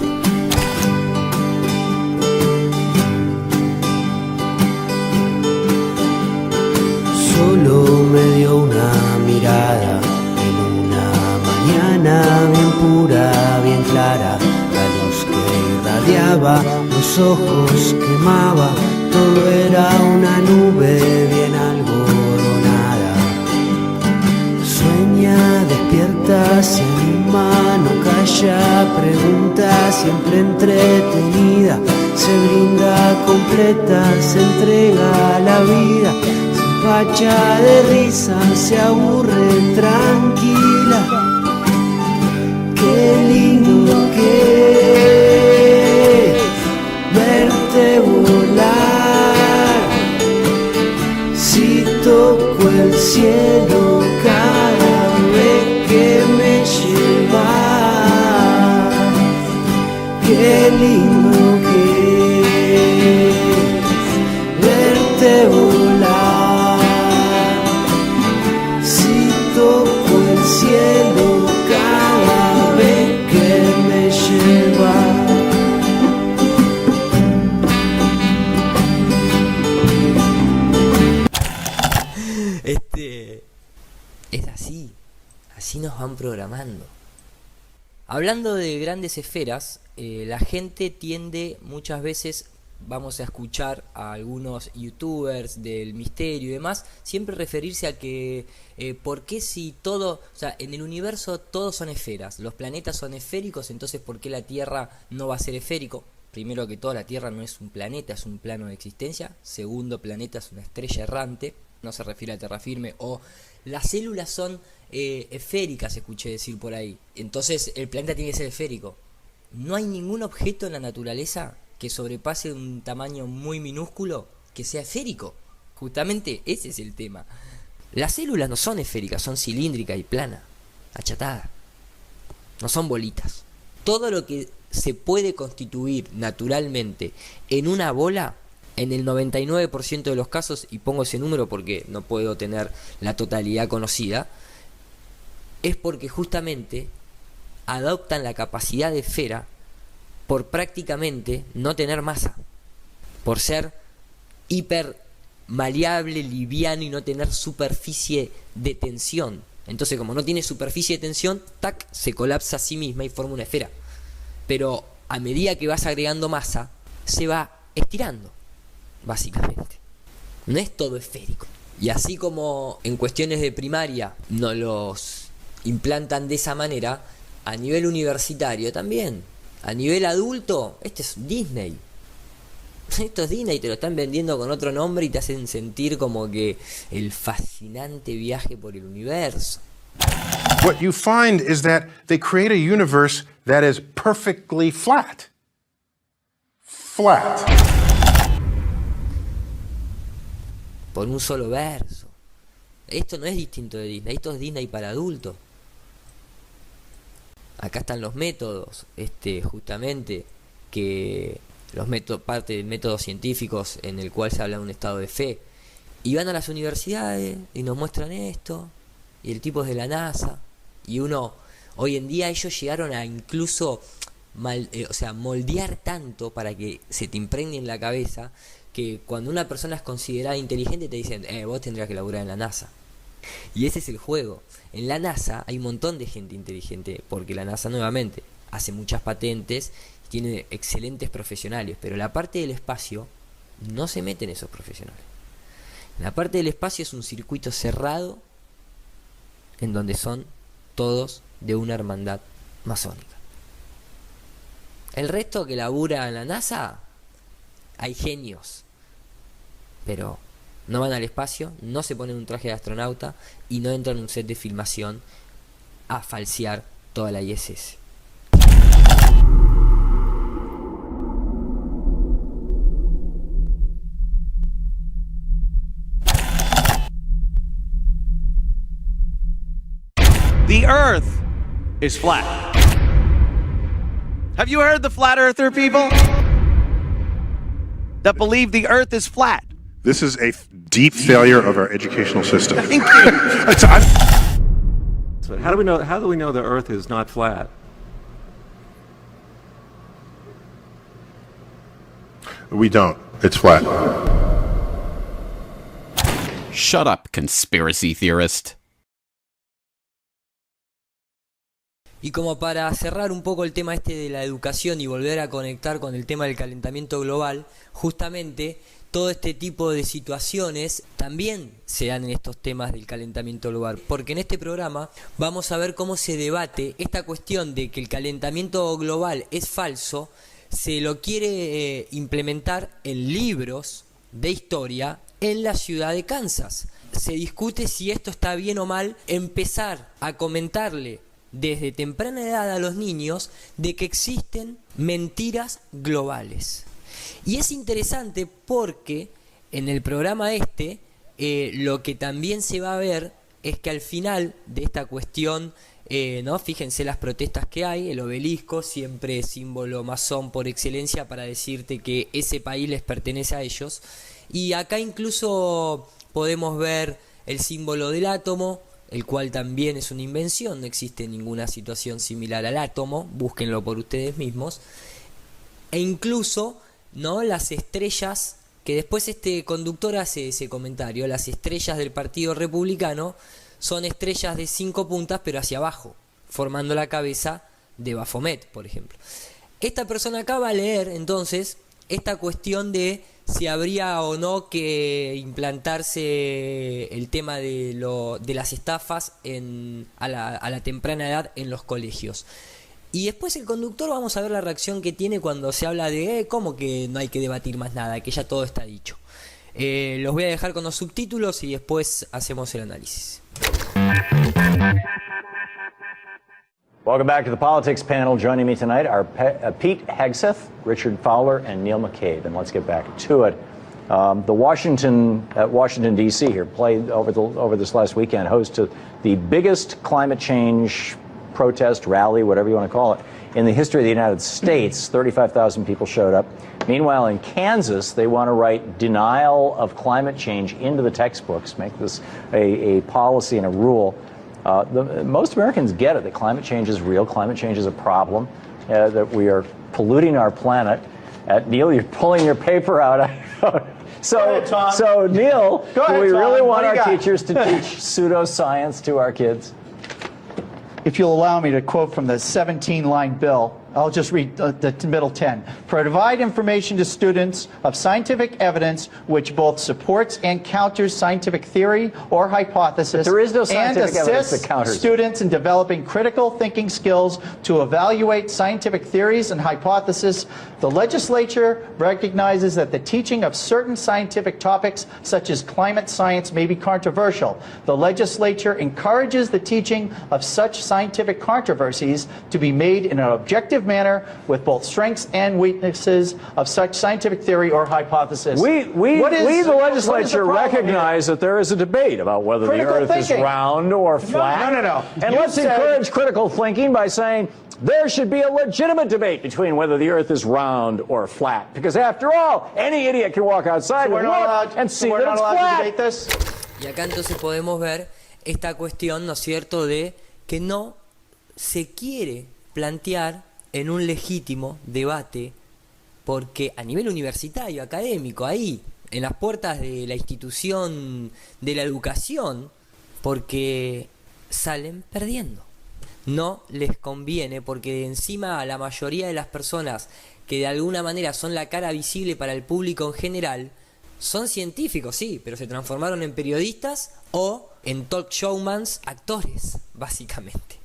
Solo me dio una mirada en una mañana bien pura, bien clara. La luz que irradiaba, los ojos quemaba, todo era una nube bien algodonada. Sueña, despierta, se anima, no calla, pregunta, siempre entretenida. Se brinda completa, se entrega a la vida. Se empacha de risa, se aburre tranquila. Qué lindo que es verte volar. Si toco el cielo cada vez que me lleva, qué lindo que es verte volar. Si toco el cielo cada vez que me lleva. Es así nos van programando. Hablando de grandes esferas, la gente tiende muchas veces, vamos a escuchar a algunos youtubers del misterio y demás, siempre referirse a que, ¿por qué si todo, o sea, en el universo todos son esferas, los planetas son esféricos, entonces ¿por qué la Tierra no va a ser esférico? Primero que todo, la Tierra no es un planeta, es un plano de existencia. Segundo, planeta es una estrella errante, no se refiere a tierra firme. O las células son esféricas, escuché decir por ahí. Entonces el planeta tiene que ser esférico. No hay ningún objeto en la naturaleza que sobrepase un tamaño muy minúsculo que sea esférico. Justamente ese es el tema. Las células no son esféricas, son cilíndricas y planas, achatadas. No son bolitas. Todo lo que se puede constituir naturalmente en una bola, en el 99% de los casos, y pongo ese número porque no puedo tener la totalidad conocida, es porque justamente adoptan la capacidad de esfera por prácticamente no tener masa, por ser hiper maleable, liviano y no tener superficie de tensión. Entonces, como no tiene superficie de tensión, tac, se colapsa a sí misma y forma una esfera. Pero a medida que vas agregando masa, se va estirando, básicamente. No es todo esférico. Y así como en cuestiones de primaria no los implantan de esa manera, a nivel universitario también. A nivel adulto, este es Disney. Esto es Disney, te lo están vendiendo con otro nombre y te hacen sentir como que el fascinante viaje por el universo. What you find is that they create a universe that is perfectly flat. Flat. Por un solo verso. Esto no es distinto de Disney, esto es Disney para adultos. Acá están los métodos, justamente, que los métodos, parte de métodos científicos en el cual se habla de un estado de fe. Y van a las universidades y nos muestran esto, y el tipo es de la NASA, y uno, hoy en día ellos llegaron a incluso moldear tanto para que se te impregne en la cabeza, que cuando una persona es considerada inteligente te dicen, vos tendrías que laburar en la NASA. Y ese es el juego. En la NASA hay un montón de gente inteligente, porque la NASA nuevamente hace muchas patentes, tiene excelentes profesionales, pero la parte del espacio no se meten esos profesionales. La parte del espacio es un circuito cerrado en donde son todos de una hermandad masónica. El resto que labura en la NASA, hay genios, pero no van al espacio, no se ponen un traje de astronauta y no entran en un set de filmación a falsear toda la ISS. The Earth is flat. Have you heard the flat earther people? That believe the Earth is flat. This is a deep failure of our educational system. Thank you. So how do we know the Earth is not flat? We don't. It's flat. Shut up, conspiracy theorist. Y como para cerrar un poco el tema de la educación y volver a conectar con el tema del calentamiento global, justamente todo este tipo de situaciones también se dan en estos temas del calentamiento global, porque en este programa vamos a ver cómo se debate esta cuestión de que el calentamiento global es falso, se lo quiere implementar en libros de historia en la ciudad de Kansas. Se discute si esto está bien o mal, empezar a comentarle desde temprana edad a los niños de que existen mentiras globales. Y es interesante porque en el programa lo que también se va a ver es que al final de esta cuestión, ¿no? Fíjense las protestas que hay, el obelisco, siempre símbolo masón por excelencia para decirte que ese país les pertenece a ellos. Y acá incluso podemos ver el símbolo del átomo, el cual también es una invención, no existe ninguna situación similar al átomo, búsquenlo por ustedes mismos. E incluso, ¿no?, las estrellas, que después este conductor hace ese comentario, las estrellas del Partido Republicano son estrellas de 5 puntas pero hacia abajo, formando la cabeza de Baphomet, por ejemplo. Esta persona acá va a leer entonces esta cuestión de si habría o no que implantarse el tema de las estafas a la temprana edad en los colegios. Y después el conductor, vamos a ver la reacción que tiene cuando se habla de ¿cómo que no hay que debatir más nada? Que ya todo está dicho. Los voy a dejar con los subtítulos y después hacemos el análisis. Welcome back to the Politics Panel. Joining me tonight are Pete Hegseth, Richard Fowler, and Neil McCabe. And let's get back to it. Washington D.C. here played over this last weekend host to the biggest climate change protest rally, whatever you want to call it, in the history of the United States. 35,000 people showed up. Meanwhile, in Kansas, they want to write denial of climate change into the textbooks, make this a policy and a rule. Most Americans get it, that climate change is real, climate change is a problem, that we are polluting our planet. Neil, you're pulling your paper out. So Neil, do we really want our teachers to teach pseudoscience to our kids? If you'll allow me to quote from the 17-line bill, I'll just read the middle 10. Provide information to students of scientific evidence which both supports and counters scientific theory or hypothesis. But there is no scientific and evidence assists that counters students in developing critical thinking skills to evaluate scientific theories and hypotheses. The legislature recognizes that the teaching of certain scientific topics, such as climate science, may be controversial. The legislature encourages the teaching of such scientific controversies to be made in an objective manner with both strengths and weaknesses of such scientific theory or hypothesis. We the legislature, recognize that there is a debate about whether the Earth is round or flat. No. And let's encourage critical thinking by saying there should be a legitimate debate between whether the Earth is round or flat. Because after all, any idiot can walk outside and look and see that it's flat. Y acá entonces podemos ver esta cuestión, ¿no es cierto?, de que no se quiere plantear en un legítimo debate, porque a nivel universitario, académico, ahí, en las puertas de la institución de la educación, porque salen perdiendo. No les conviene, porque encima a la mayoría de las personas que de alguna manera son la cara visible para el público en general, son científicos, sí, pero se transformaron en periodistas o en talk showmans, actores, básicamente.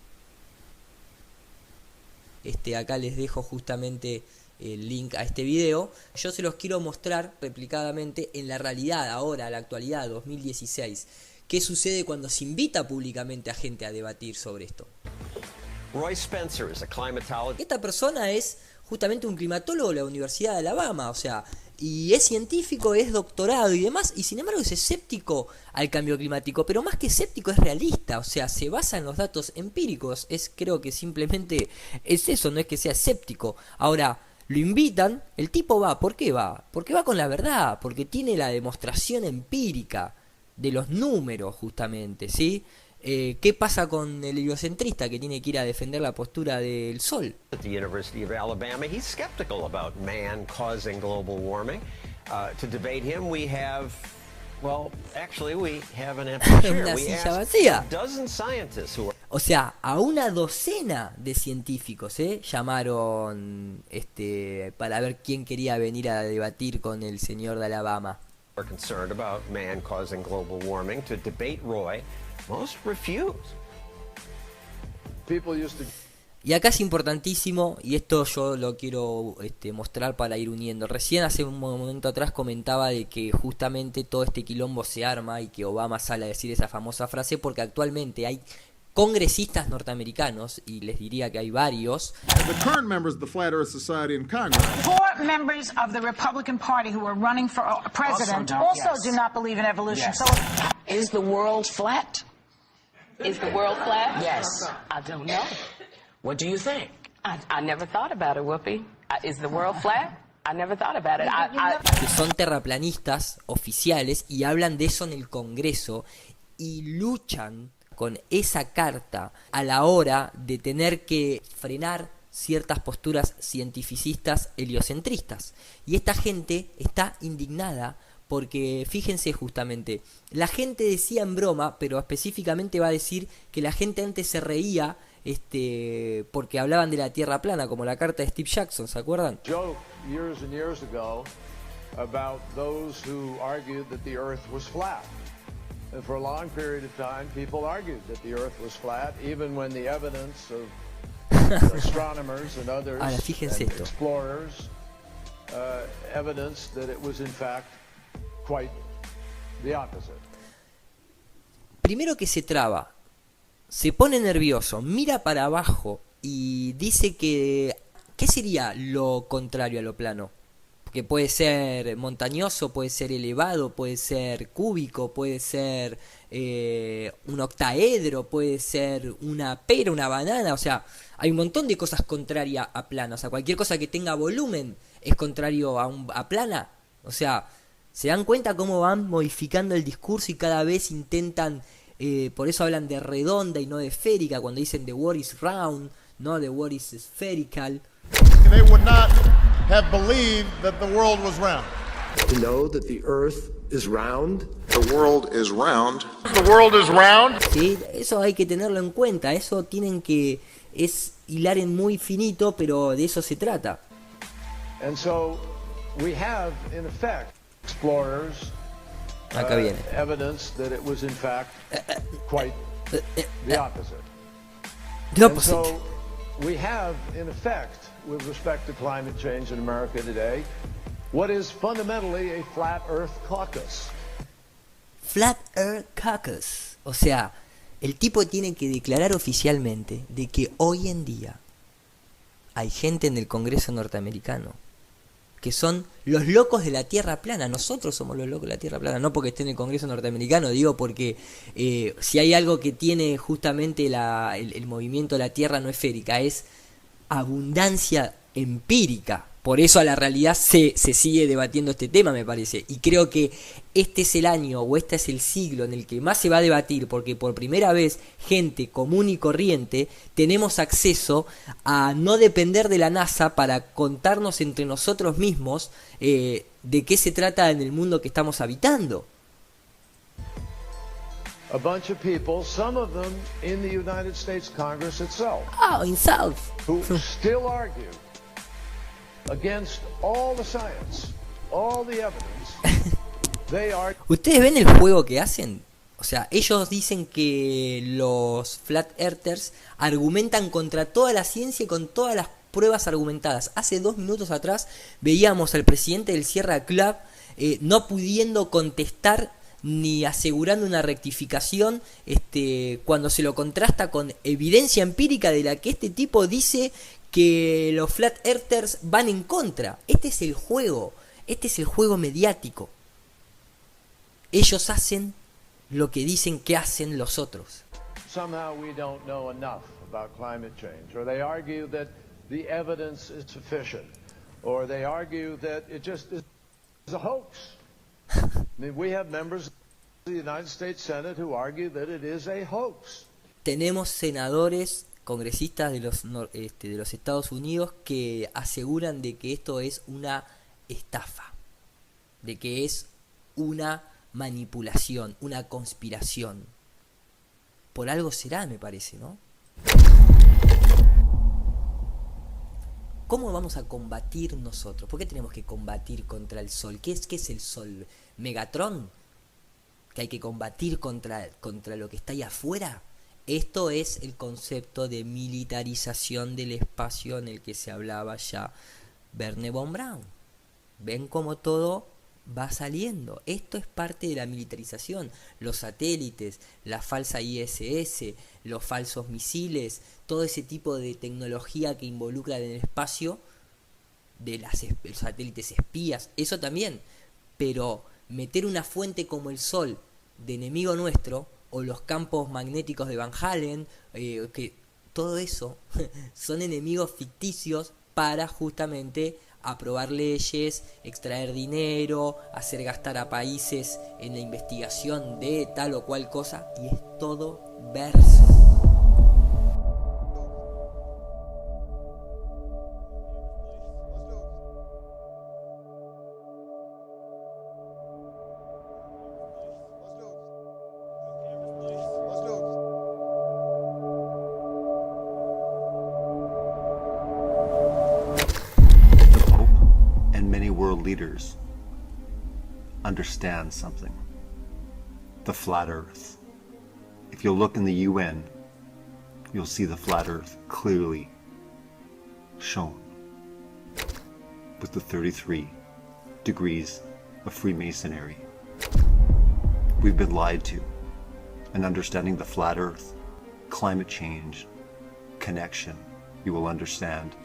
Acá les dejo justamente el link a este video. Yo se los quiero mostrar replicadamente en la realidad, ahora, la actualidad, 2016. ¿Qué sucede cuando se invita públicamente a gente a debatir sobre esto? Roy Spencer is a climatologist. Esta persona es justamente un climatólogo de la Universidad de Alabama, o sea, y es científico, es doctorado y demás, y sin embargo es escéptico al cambio climático, pero más que escéptico es realista, o sea, se basa en los datos empíricos, creo que simplemente es eso, no es que sea escéptico. Ahora, lo invitan, el tipo va, ¿por qué va? Porque va con la verdad, porque tiene la demostración empírica de los números justamente, ¿sí? ¿Qué pasa con el heliocentrista que tiene que ir a defender la postura del sol? At the University of Alabama, he's skeptical about man causing global warming. To debate him, we have, well, actually we have an empty chair. Una We silla asked vacía. a dozen scientists who are O sea, a una docena de científicos llamaron para ver quién quería venir a debatir con el señor de Alabama. concerned about man causing global warming to debate Roy. Most refuse. Y acá es importantísimo, y esto yo lo quiero mostrar para ir uniendo. Recién hace un momento atrás comentaba de que justamente todo este quilombo se arma y que Obama sale a decir esa famosa frase porque actualmente hay congresistas norteamericanos, y les diría que hay varios. The current members of the Flat Earth Society in Congress. 4 members of the Republican Party who are running for president also do not believe in evolution. Yes. So, is the world flat? Is the world flat? Yes. I don't know. What do you think? I never thought about it, Whoopi. Is the world flat? I never thought about it. Que son terraplanistas oficiales y hablan de eso en el Congreso y luchan con esa carta a la hora de tener que frenar ciertas posturas cientificistas heliocentristas. Y esta gente está indignada porque, fíjense justamente, la gente decía en broma, pero específicamente va a decir que la gente antes se reía porque hablaban de la Tierra plana, como la carta de Steve Jackson, ¿se acuerdan? Joke years and years ago about those who argued that the Earth was flat. And for a long period of time, people argued that the Earth was flat, even when the evidence of astronomers and others Ahora, fíjense and esto. explorers evidenced that it was in fact quite the opposite. Primero que se traba, se pone nervioso, mira para abajo y dice que ¿qué sería lo contrario a lo plano? que puede ser montañoso, puede ser elevado, puede ser cúbico, puede ser un octaedro, puede ser una pera, una banana, o sea, hay un montón de cosas contrarias a plana, o sea, cualquier cosa que tenga volumen es contrario a plana, o sea, ¿se dan cuenta cómo van modificando el discurso y cada vez intentan, por eso hablan de redonda y no de esférica, cuando dicen the world is round, no the world is spherical? They would not have believed that the world was round. To know that the earth is round. The world is round. The world is round. Sí, eso hay que tenerlo en cuenta, eso tienen que, es hilar en muy finito, pero de eso se trata. And so we have, in effect, explorers Acá viene. evidence that it was in fact quite the opposite. The opposite. And so we have, in effect, with respect to climate change in America today, what is fundamentally a flat earth caucus. Flat Earth Caucus. O sea, el tipo tiene que declarar oficialmente de que hoy en día hay gente en el Congreso norteamericano que son los locos de la Tierra plana. Nosotros somos los locos de la Tierra plana, no porque esté en el Congreso norteamericano, digo porque si hay algo que tiene justamente el movimiento de la Tierra no esférica es abundancia empírica. Por eso a la realidad se sigue debatiendo este tema, me parece. Y creo que este es el año o este es el siglo en el que más se va a debatir, porque por primera vez gente común y corriente tenemos acceso a no depender de la NASA para contarnos entre nosotros mismos de qué se trata en el mundo que estamos habitando. A bunch of people, some of them in the United States Congress itself. Oh, in South. Who still argue against all the science, all the evidence. They are... ¿Ustedes ven el juego que hacen? O sea, ellos dicen que los Flat Earthers argumentan contra toda la ciencia y con todas las pruebas argumentadas. Hace 2 minutos atrás veíamos al presidente del Sierra Club no pudiendo contestar ni asegurando una rectificación cuando se lo contrasta con evidencia empírica de la que este tipo dice que los Flat Earthers van en contra. Este es el juego mediático. Ellos hacen lo que dicen que hacen los otros. Somehow we don't know enough about climate change, or they argue that the evidence is sufficient, or they argue that it just is a hoax. I mean, we have members of the United States Senate who argue that it is a hoax. Tenemos senadores, congresistas de los Estados Unidos que aseguran de que esto es una estafa, de que es una manipulación, una conspiración. Por algo será, me parece, ¿no? ¿Cómo vamos a combatir nosotros? ¿Por qué tenemos que combatir contra el Sol? ¿Qué es el Sol? ¿Megatron? ¿Que hay que combatir contra lo que está ahí afuera? Esto es el concepto de militarización del espacio en el que se hablaba ya Wernher von Braun. ¿Ven cómo todo va saliendo? Esto es parte de la militarización. Los satélites, la falsa ISS, los falsos misiles, todo ese tipo de tecnología que involucra en el espacio, de los satélites espías, eso también. Pero meter una fuente como el Sol de enemigo nuestro, o los campos magnéticos de Van Halen, que todo eso son enemigos ficticios para justamente aprobar leyes, extraer dinero, hacer gastar a países en la investigación de tal o cual cosa, y es todo verso. Leaders understand something. The flat earth. If you'll look in the UN, you'll see the flat earth clearly shown with the 33 degrees of Freemasonry. We've been lied to, and understanding the flat earth, climate change, connection, you will understand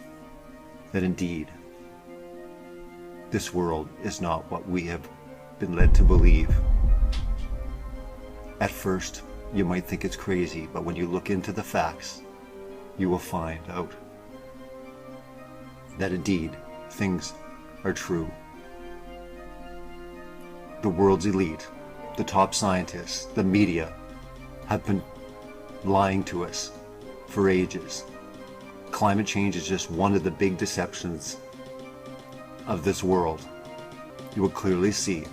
that indeed This world is not what we have been led to believe. At first, you might think it's crazy, but when you look into the facts, you will find out that indeed things are true. The world's elite, the top scientists, the media have been lying to us for ages. Climate change is just one of the big deceptions of this world. You will clearly see.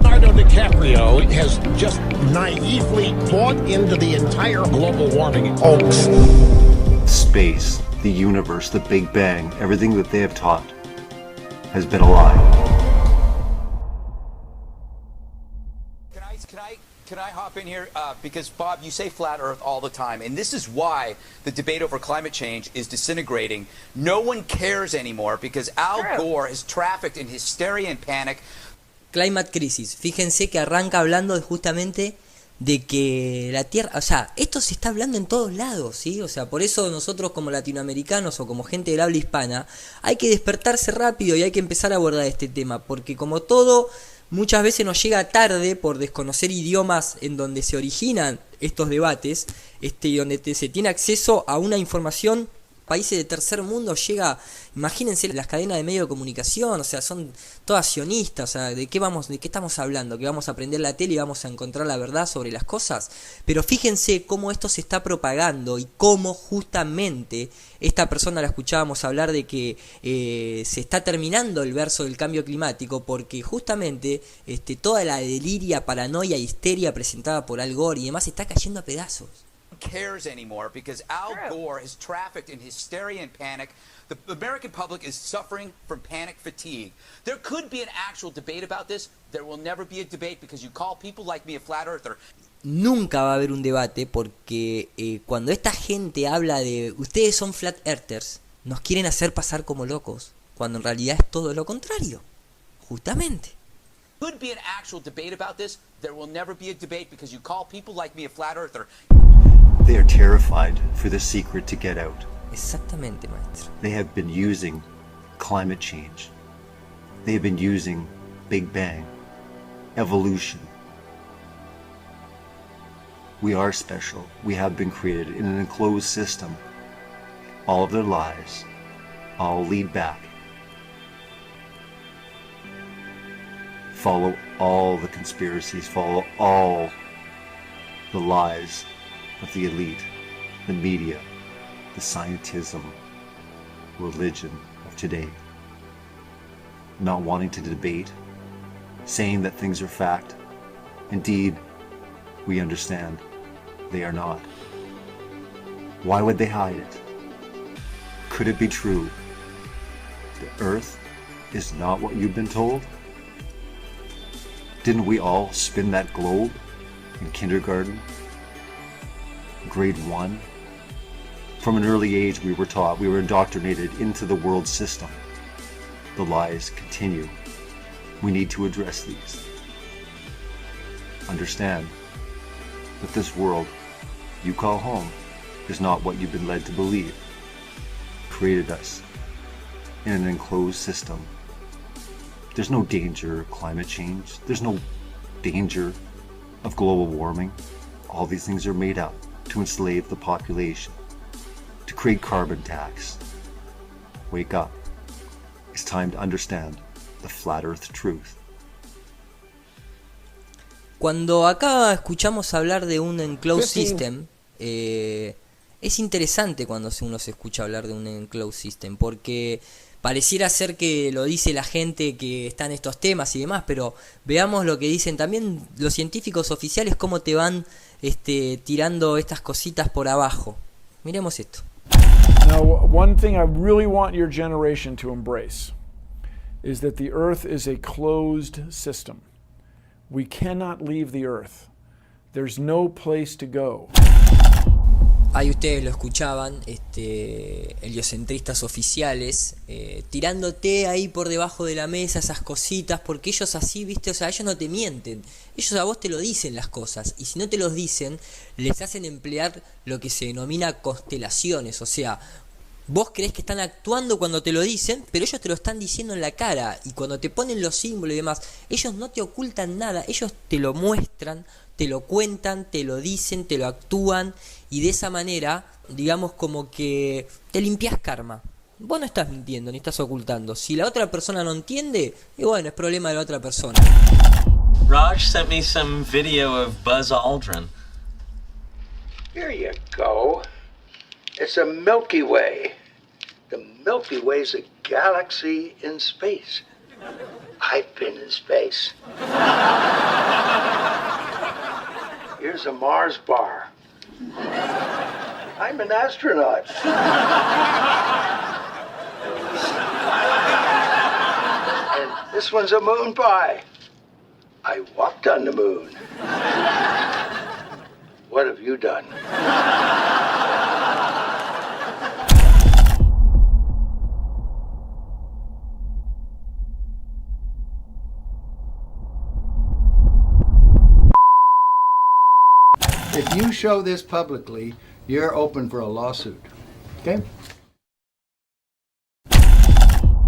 Leonardo DiCaprio has just naively bought into the entire global warming hoax. Space, the universe, the Big Bang, everything that they have taught has been a lie. Can I hop in here? Because, Bob, you say flat Earth all the time, and this is why the debate over climate change is disintegrating. No one cares anymore because Al Gore has trafficked in hysteria and panic. Climate Crisis. Fíjense que arranca hablando justamente de que la Tierra... O sea, esto se está hablando en todos lados, ¿sí? O sea, por eso nosotros como latinoamericanos o como gente del habla hispana hay que despertarse rápido y hay que empezar a abordar este tema, porque como todo... Muchas veces nos llega tarde por desconocer idiomas en donde se originan estos debates, y donde se tiene acceso a una información. Países de tercer mundo llega, imagínense las cadenas de medios de comunicación, o sea, son todas sionistas, o sea, ¿de qué estamos hablando? ¿Que vamos a prender la tele y vamos a encontrar la verdad sobre las cosas? Pero fíjense cómo esto se está propagando y cómo justamente esta persona la escuchábamos hablar de que se está terminando el verso del cambio climático porque justamente toda la deliria, paranoia, histeria presentada por Al Gore y demás está cayendo a pedazos. Cares anymore because Al Gore has trafficked in hysteria and panic. The American public is suffering from panic fatigue. There could be an actual debate about this. There will never be a debate because you call people like me a flat earther. Nunca va a haber un debate porque cuando esta gente habla de ustedes son flat earthers, nos quieren hacer pasar como locos, cuando en realidad es todo lo contrario, justamente. Could be an actual debate about this. There will never be a debate because you call people like me a flat earther. They are terrified for the secret to get out. Exactamente, maestro. They have been using climate change. They have been using Big Bang, evolution. We are special. We have been created in an enclosed system. All of their lies all lead back. Follow all the conspiracies, follow all the lies of the elite, the media, the scientism, religion of today. Not wanting to debate, saying that things are fact. Indeed, we understand they are not. Why would they hide it? Could it be true? The Earth is not what you've been told? Didn't we all spin that globe in kindergarten? Grade 1? From an early age we were taught, we were indoctrinated into the world system. The lies continue. We need to address these. Understand that this world you call home is not what you've been led to believe. Created us in an enclosed system. There's no danger of climate change. There's no danger of global warming. All these things are made up to enslave the population, to create carbon tax. Wake up. It's time to understand the flat earth truth. Cuando acá escuchamos hablar de un enclosed system, es interesante cuando uno se escucha hablar de un enclosed system, porque pareciera ser que lo dice la gente que está en estos temas y demás, pero veamos lo que dicen también los científicos oficiales, cómo te van tirando estas cositas por abajo. Miremos esto. Now, one thing I really want your generation to embrace is that the Earth is a closed system. We cannot leave the Earth. There's no place to go. Ahí ustedes lo escuchaban, heliocentristas oficiales, tirándote ahí por debajo de la mesa esas cositas, porque ellos así, viste, o sea, ellos no te mienten, ellos a vos te lo dicen las cosas, y si no te los dicen, les hacen emplear lo que se denomina constelaciones, o sea, Vos creés que están actuando cuando te lo dicen, pero ellos te lo están diciendo en la cara. Y cuando te ponen los símbolos y demás, ellos no te ocultan nada, ellos te lo muestran, te lo cuentan, te lo dicen, te lo actúan. Y de esa manera, digamos como que te limpias karma. Vos no estás mintiendo, ni estás ocultando. Si la otra persona no entiende, y bueno, es problema de la otra persona. Raj sent me some video of Buzz Aldrin. Here you go. It's a Milky Way. The Milky Way's a galaxy in space. I've been in space. Here's a Mars bar. I'm an astronaut. And this one's a moon pie. I walked on the moon. What have you done? If you show this publicly, you're open for a lawsuit. Okay?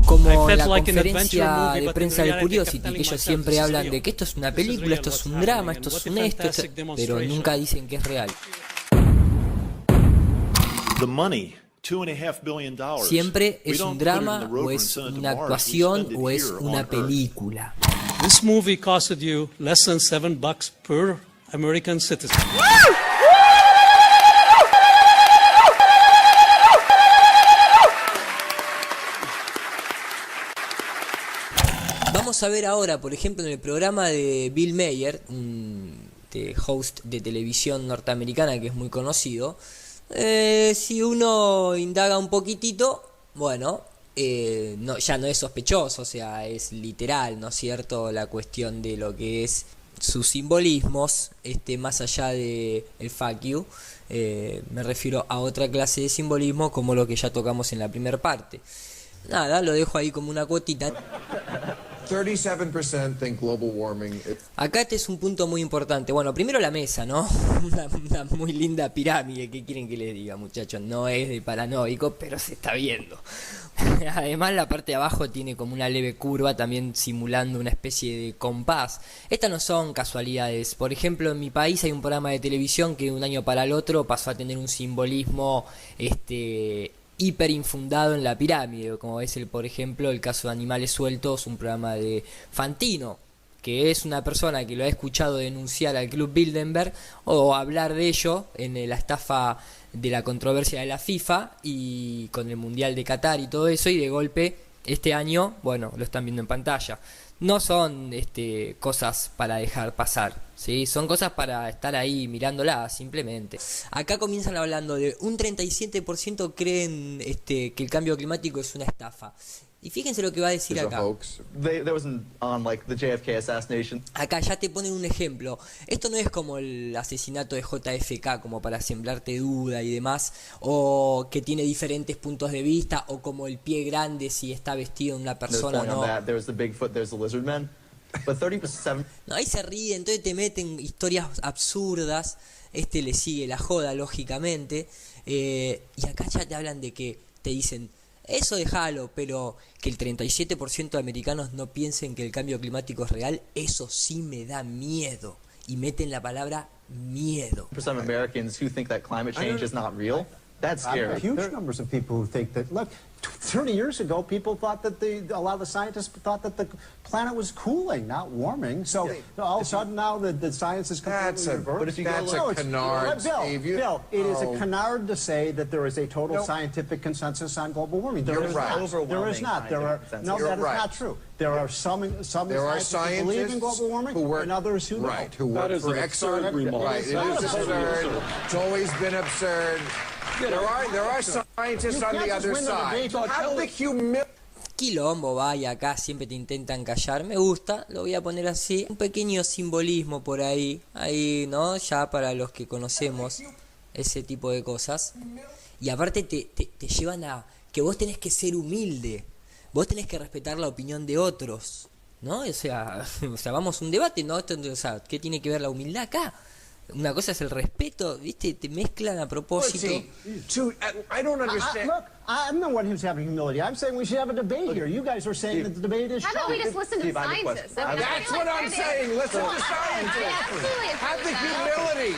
Como la conferencia de prensa de Curiosity, que ellos siempre hablan de que esto es una película, esto es un drama, esto es un esto, pero nunca dicen que es real. Siempre es un drama, o es una actuación, o es una película. This movie costed you less than $7 per American citizen. Vamos a ver ahora, por ejemplo, en el programa de Bill Maher, de host de televisión norteamericana que es muy conocido, si uno indaga un poquitito, bueno, ya no es sospechoso, o sea, es literal, ¿no es cierto? La cuestión de lo que es sus simbolismos, más allá de el fuck you, me refiero a otra clase de simbolismo como lo que ya tocamos en la primera parte. Nada, lo dejo ahí como una cuotita. 37% think global warming. Acá este es un punto muy importante. Bueno, primero la mesa, ¿no? una muy linda pirámide. ¿Qué quieren que les diga, muchachos? No es de paranoico, pero se está viendo. Además, la parte de abajo tiene como una leve curva, también simulando una especie de compás. Estas no son casualidades. Por ejemplo, en mi país hay un programa de televisión que de un año para el otro pasó a tener un simbolismo hiper infundado en la pirámide, como es por ejemplo el caso de Animales Sueltos, un programa de Fantino, que es una persona que lo ha escuchado denunciar al Club Bilderberg o hablar de ello en la estafa de la controversia de la FIFA y con el Mundial de Qatar y todo eso, y de golpe este año, bueno, lo están viendo en pantalla. No son cosas para dejar pasar, ¿sí? Son cosas para estar ahí mirándolas simplemente. Acá comienzan hablando de un 37% creen que el cambio climático es una estafa. Y fíjense lo que va a decir acá. Acá ya te ponen un ejemplo. Esto no es como el asesinato de JFK, como para sembrarte duda y demás, o que tiene diferentes puntos de vista, o como el pie grande si está vestido en una persona o no. No, ahí se ríen, entonces te meten historias absurdas. Le sigue la joda, lógicamente. Y acá ya te hablan de que te dicen: eso déjalo, pero que el 37% de americanos no piensen que el cambio climático es real, eso sí me da miedo. Y meten la palabra miedo. For some Americans who think that climate change is not real, that's scary. Huge numbers of people who think that, look, 30 years ago, people thought that a lot of the scientists thought that the planet was cooling, not warming. So all of a sudden now the science is completely reversed. But if you that's a canard, Steve. Bill, it is a canard to say that there is a total scientific consensus on global warming. There is not. There is not. There are no. That is not true. There are some scientists who believe in global warming, and others who don't. Right, who work for Exxon. Right, it is absurd. It's always been absurd. There are scientists on the other side. Have the humility. Quilombo, vaya, acá siempre te intentan callar. Me gusta, lo voy a poner así. Un pequeño simbolismo por ahí, ¿no? Ya para los que conocemos ese tipo de cosas. Y aparte te llevan a que vos tenés que ser humilde. Vos tenés que respetar la opinión de otros, ¿no? O sea, vamos a un debate, ¿no? O sea, ¿qué tiene que ver la humildad acá? Una cosa es el respeto, ¿viste? Te mezclan a propósito. I don't understand. Look, I'm the one who's having humility. I'm saying we should have a debate here. You guys are saying that the debate is How about we just listen to scientists? That's what I'm saying. Listen to scientists. Have the humility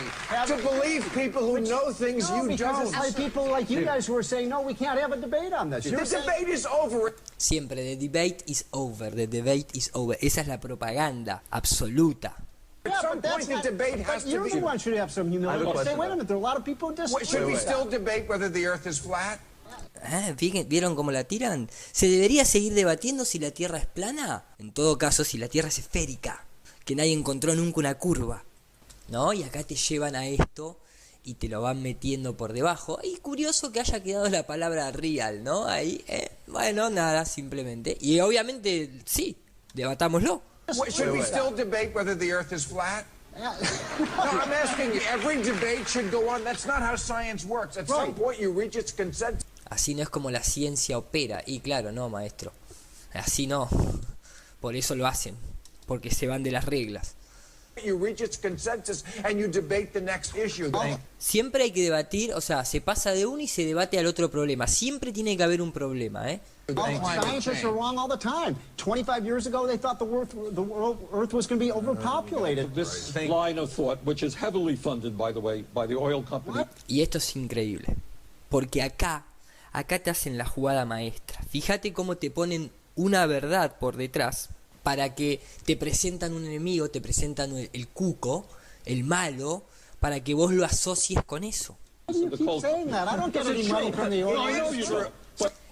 to believe people who know things you don't. It's like people like you guys who are saying, no, we can't have a debate on this. The debate is over. Siempre, the debate is over, the debate is over. Esa es la propaganda absoluta. Yeah, at some point the debate has to be. You're the one should have some humility. Say, wait a minute, there are a lot of people who disagree. Should we still debate whether the Earth is flat? ¿Vieron cómo la tiran? ¿Se debería seguir debatiendo si la Tierra es plana? En todo caso, si la Tierra es esférica, que nadie encontró nunca una curva, ¿no? Y acá te llevan a esto y te lo van metiendo por debajo. Y curioso que haya quedado la palabra real, ¿no? Ahí, bueno, nada, simplemente. Y obviamente, sí, debatámoslo. Should we still debate whether the Earth is flat? No, I'm asking you. Every debate should go on. That's not how science works. At some point you reach its consensus. Así no es como la ciencia opera. Y claro, no, maestro. Así no. Por eso lo hacen. Porque se van de las reglas. You reach its consensus and you debate the next issue. Siempre hay que debatir, o sea, se pasa de uno y se debate al otro problema. Siempre tiene que haber un problema, ¿eh? Scientists are wrong all the time. 25 years ago, they thought the Earth was going to be overpopulated. This line of thought, which is heavily funded, by the way, by the oil company. Y esto es increíble, porque acá te hacen la jugada maestra. Fíjate cómo te ponen una verdad por detrás para que te presentan un enemigo, te presentan el cuco, el malo, para que vos lo asocies con eso.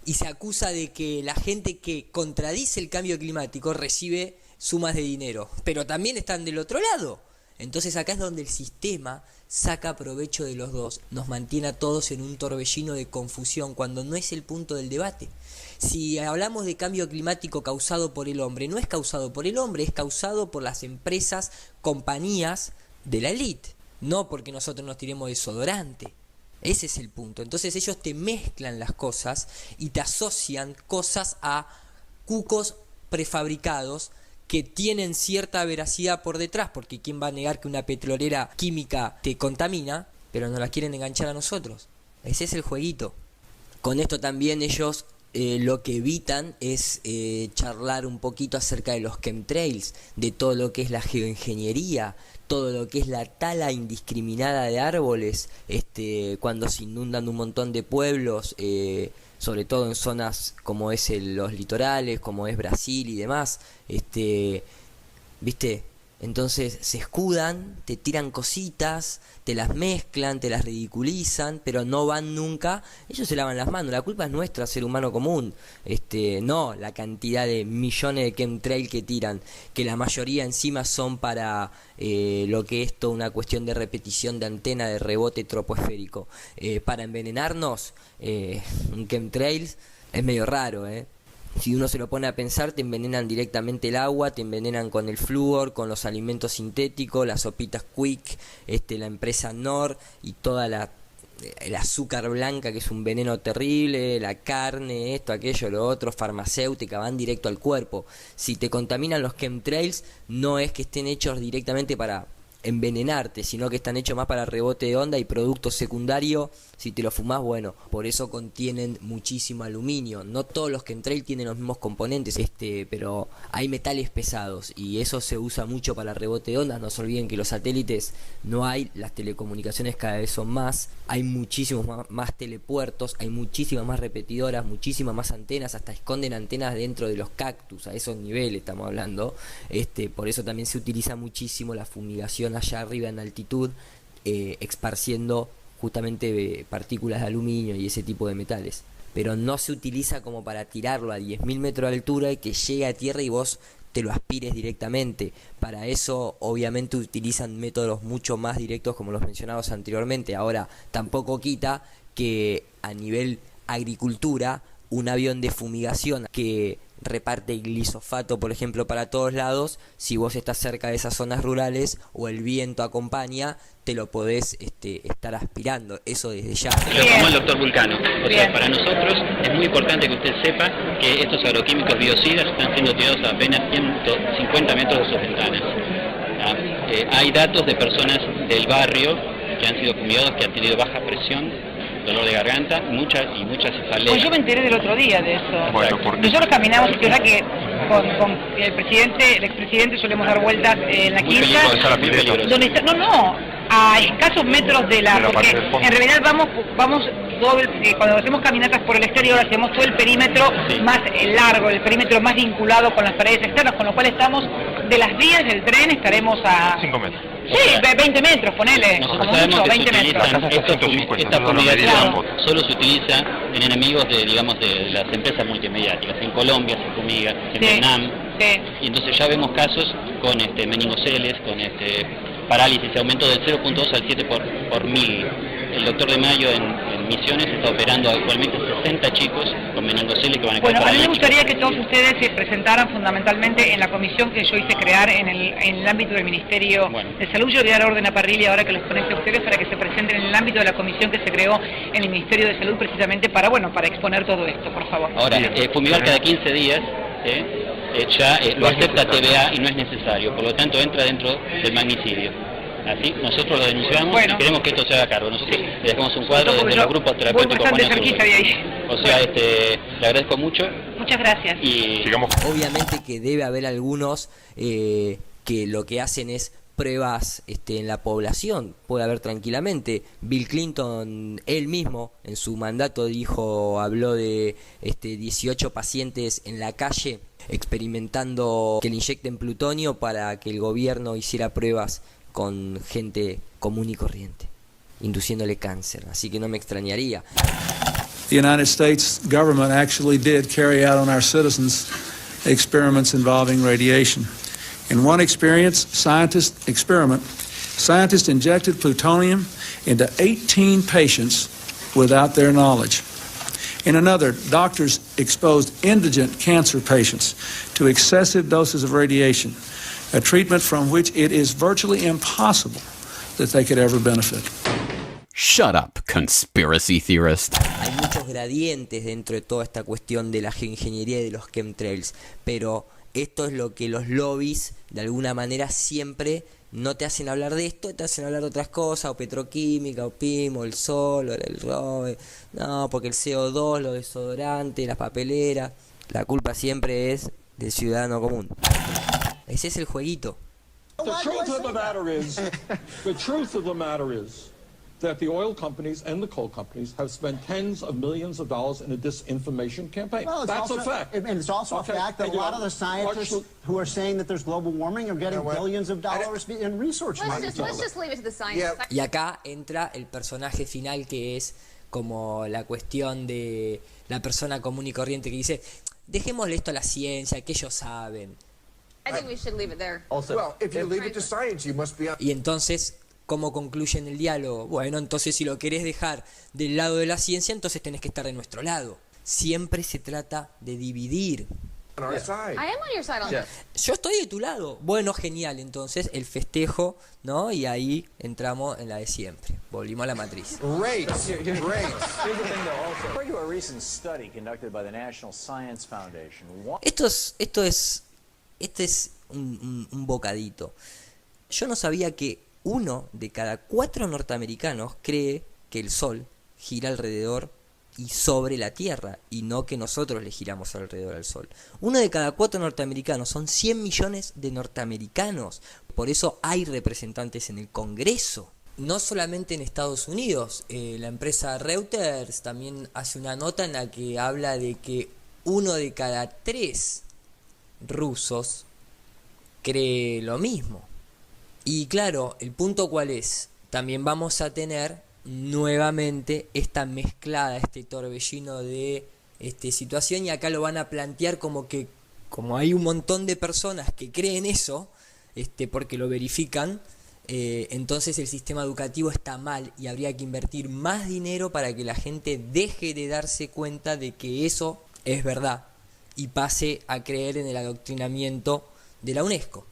Y se acusa de que la gente que contradice el cambio climático recibe sumas de dinero, pero también están del otro lado. Entonces acá es donde el sistema saca provecho de los dos, nos mantiene a todos en un torbellino de confusión cuando no es el punto del debate. Si hablamos de cambio climático causado por el hombre, no es causado por el hombre, es causado por las empresas, compañías de la élite, no porque nosotros nos tiremos desodorante. Ese es el punto. Entonces ellos te mezclan las cosas y te asocian cosas a cucos prefabricados que tienen cierta veracidad por detrás, porque ¿quién va a negar que una petrolera química te contamina? Pero nos la quieren enganchar a nosotros. Ese es el jueguito. Con esto también ellos lo que evitan es charlar un poquito acerca de los chemtrails, de todo lo que es la geoingeniería, todo lo que es la tala indiscriminada de árboles, cuando se inundan un montón de pueblos, sobre todo en zonas como es los litorales, como es Brasil y demás, ¿viste? Entonces se escudan, te tiran cositas, te las mezclan, te las ridiculizan, pero no van nunca. Ellos se lavan las manos, la culpa es nuestra, ser humano común, no la cantidad de millones de chemtrail que tiran, que la mayoría encima son para lo que es toda una cuestión de repetición de antena de rebote troposférico. Para envenenarnos, un chemtrail es medio raro, Si uno se lo pone a pensar, te envenenan directamente el agua, te envenenan con el flúor, con los alimentos sintéticos, las sopitas Quick, la empresa Nor y toda el azúcar blanca, que es un veneno terrible, la carne, esto, aquello, lo otro, farmacéutica, van directo al cuerpo. Si te contaminan los chemtrails, no es que estén hechos directamente para envenenarte, sino que están hechos más para rebote de onda y producto secundario. Si te lo fumás, bueno, por eso contienen muchísimo aluminio. No todos los chemtrails tienen los mismos componentes, pero hay metales pesados y eso se usa mucho para rebote de ondas. No se olviden que los satélites no hay, las telecomunicaciones cada vez son más, hay muchísimos más telepuertos, hay muchísimas más repetidoras, muchísimas más antenas, hasta esconden antenas dentro de los cactus, a esos niveles estamos hablando. Por eso también se utiliza muchísimo la fumigación allá arriba en altitud, esparciendo justamente partículas de aluminio y ese tipo de metales, pero no se utiliza como para tirarlo a 10.000 metros de altura y que llegue a tierra y vos te lo aspires directamente. Para eso obviamente utilizan métodos mucho más directos como los mencionados anteriormente. Ahora tampoco quita que a nivel agricultura un avión de fumigación que reparte glisofato, por ejemplo, para todos lados, si vos estás cerca de esas zonas rurales o el viento acompaña, te lo podés estar aspirando, eso desde ya. Lo tomó el doctor Vulcano. O sea, para nosotros es muy importante que usted sepa que estos agroquímicos biocidas están siendo tirados a apenas 150 metros de sus ventanas. Hay datos de personas del barrio que han sido fumigados, que han tenido baja presión, dolor de garganta, muchas cefaleas. Pues yo me enteré del otro día de eso. Bueno, Nosotros caminamos, es verdad que con el expresidente solemos dar vueltas en la quinta. Donde está, a escasos metros de la... Porque en realidad vamos todo cuando hacemos caminatas por el exterior hacemos todo el perímetro más largo, el perímetro más vinculado con las paredes externas, con lo cual estamos de las vías del tren estaremos a... 5 metros. Sí, 20 metros, ponele. Nosotros como sabemos mucho, que 20 metros. esta fumigación solo se utiliza en enemigos de las empresas multimediáticas. En Colombia se fumiga, en Vietnam. Y entonces ya vemos casos con meningoceles, con parálisis, aumento del 0.2 al 7 por mil. El doctor de Mayo en Misiones está operando actualmente 60 chicos con meningoceles que van a quedar Bueno, a mí me paralíticos. gustaría que todos ustedes se presentaran fundamentalmente en la comisión que yo hice crear en el ámbito del Ministerio de Salud. Yo voy a dar orden a Parrilli ahora que los conecte a ustedes para que se presenten en el ámbito de la comisión que se creó en el Ministerio de Salud precisamente para exponer todo esto, por favor. Ahora, fumigar cada 15 días ya lo acepta TVA y no es necesario, por lo tanto entra dentro del magnicidio. Así, nosotros lo denunciamos y queremos que esto se haga cargo. Nosotros le dejamos un cuadro desde los grupos terapéuticos. O sea, le agradezco mucho. Muchas gracias. Y obviamente que debe haber algunos que lo que hacen es pruebas en la población, puede haber tranquilamente. Bill Clinton, él mismo, en su mandato habló de 18 pacientes en la calle experimentando que le inyecten plutonio para que el gobierno hiciera pruebas con gente común y corriente, induciéndole cáncer, así que no me extrañaría. The United States government actually did carry out on our citizens experiments involving radiation. In one scientists injected plutonium into 18 patients without their knowledge. In another, doctors exposed indigent cancer patients to excessive doses of radiation, a treatment from which it is virtually impossible that they could ever benefit. Shut up, conspiracy theorist. Hay muchos gradientes dentro de toda esta cuestión de la geoingeniería y de los chemtrails, pero esto es lo que los lobbies de alguna manera siempre no te hacen hablar de esto, te hacen hablar de otras cosas, o petroquímica, o PIM, o el sol, o el robe, no, porque el CO2, los desodorantes, las papeleras, la culpa siempre es del ciudadano común. Ese es el jueguito. The truth of the matter is that the oil companies and the coal companies have spent tens of millions of dollars in a disinformation campaign. Well, That's a fact. And it's also a fact that a lot of the scientists who are saying that there's global warming are getting billions of dollars in research money. Let's just leave it to the science. Y acá entra el personaje final, que es como la cuestión de la persona común y corriente que dice, dejémosle esto a la ciencia, que ellos saben. I think we should leave it there. Well, if you leave it to science, you must be... Y entonces, ¿cómo concluyen el diálogo? Bueno, entonces si lo querés dejar del lado de la ciencia, entonces tenés que estar de nuestro lado. Siempre se trata de dividir. I am on your side on this. Yo estoy de tu lado. Bueno, genial. Entonces el festejo, ¿no? Y ahí entramos en la de siempre. Volvimos a la matriz. Este es un bocadito. Yo no sabía que 1 de cada 4 norteamericanos cree que el Sol gira alrededor y sobre la Tierra, y no que nosotros le giramos alrededor al Sol. 1 de cada 4 norteamericanos, son 100 millones de norteamericanos. Por eso hay representantes en el Congreso. No solamente en Estados Unidos, la empresa Reuters también hace una nota en la que habla de que 1 de cada 3 rusos cree lo mismo. Y claro, el punto cuál es, también vamos a tener nuevamente esta mezclada, este torbellino de situación, y acá lo van a plantear como que, como hay un montón de personas que creen eso, porque lo verifican, entonces el sistema educativo está mal y habría que invertir más dinero para que la gente deje de darse cuenta de que eso es verdad y pase a creer en el adoctrinamiento de la UNESCO.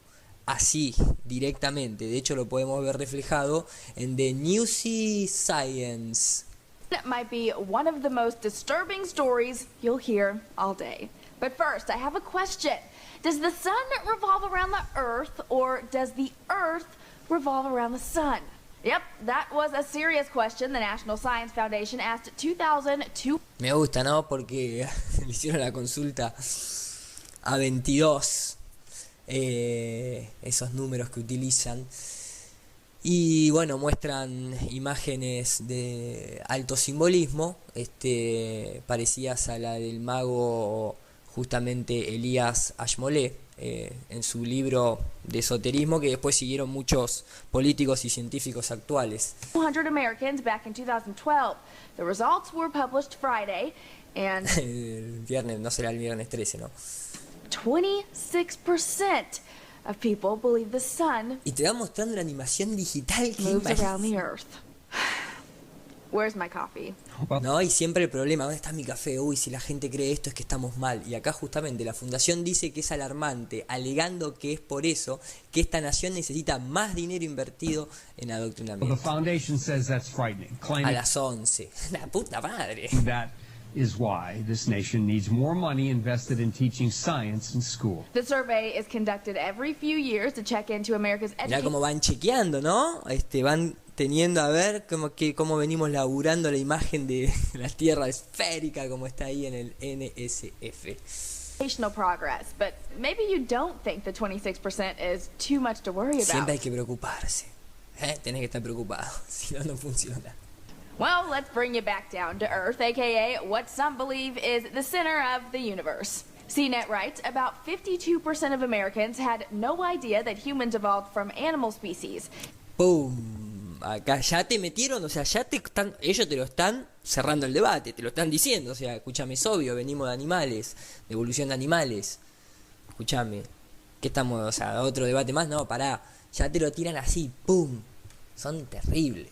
Así, directamente. De hecho, lo podemos ver reflejado en The Newsy Science. That might be one of the most disturbing stories you'll hear all day. But first, I have a question. Does the sun revolve around the Earth, or does the Earth revolve around the sun? Yep, that was a serious question the National Science Foundation asked 2,002. Me gusta, ¿no? Porque le hicieron la consulta a 22 esos números que utilizan. Y bueno, muestran imágenes de alto simbolismo, parecidas a la del mago justamente Elías Ashmole, en su libro de esoterismo, que después siguieron muchos políticos y científicos actuales. 200 Americans back in 2012. The results were published Friday, and El viernes, no será el viernes 13, ¿no? 26% of people believe the sun Y te va mostrando la animación digital que moves around the earth. Where's my coffee? No, y siempre el problema, ¿dónde está mi café? Uy, si la gente cree esto es que estamos mal. Y acá justamente la fundación dice que es alarmante, alegando que es por eso que esta nación necesita más dinero invertido en adoctrinamiento. The foundation says that's frightening. A las 11. La puta madre. That is why this nation needs more money invested in teaching science in school. The survey is conducted every few years to check into America's Mirá cómo van chequeando, ¿no? Van teniendo a ver cómo venimos laburando la imagen de la Tierra esférica como está ahí en el NSF. educational progress, but maybe you don't think the 26% is too much to worry about. Siempre hay que preocuparse. Tenés que estar preocupado, si no, no funciona. Well, let's bring you back down to Earth, aka what some believe is the center of the universe. CNET writes about 52% of Americans had no idea that humans evolved from animal species. ¡Pum! Acá ya te metieron, o sea, ellos te lo están cerrando el debate, te lo están diciendo, o sea, escúchame, es obvio, venimos de animales, de evolución de animales. Escúchame, ¿qué estamos, o sea, otro debate más? No, pará, ya te lo tiran así, ¡pum! Son terribles.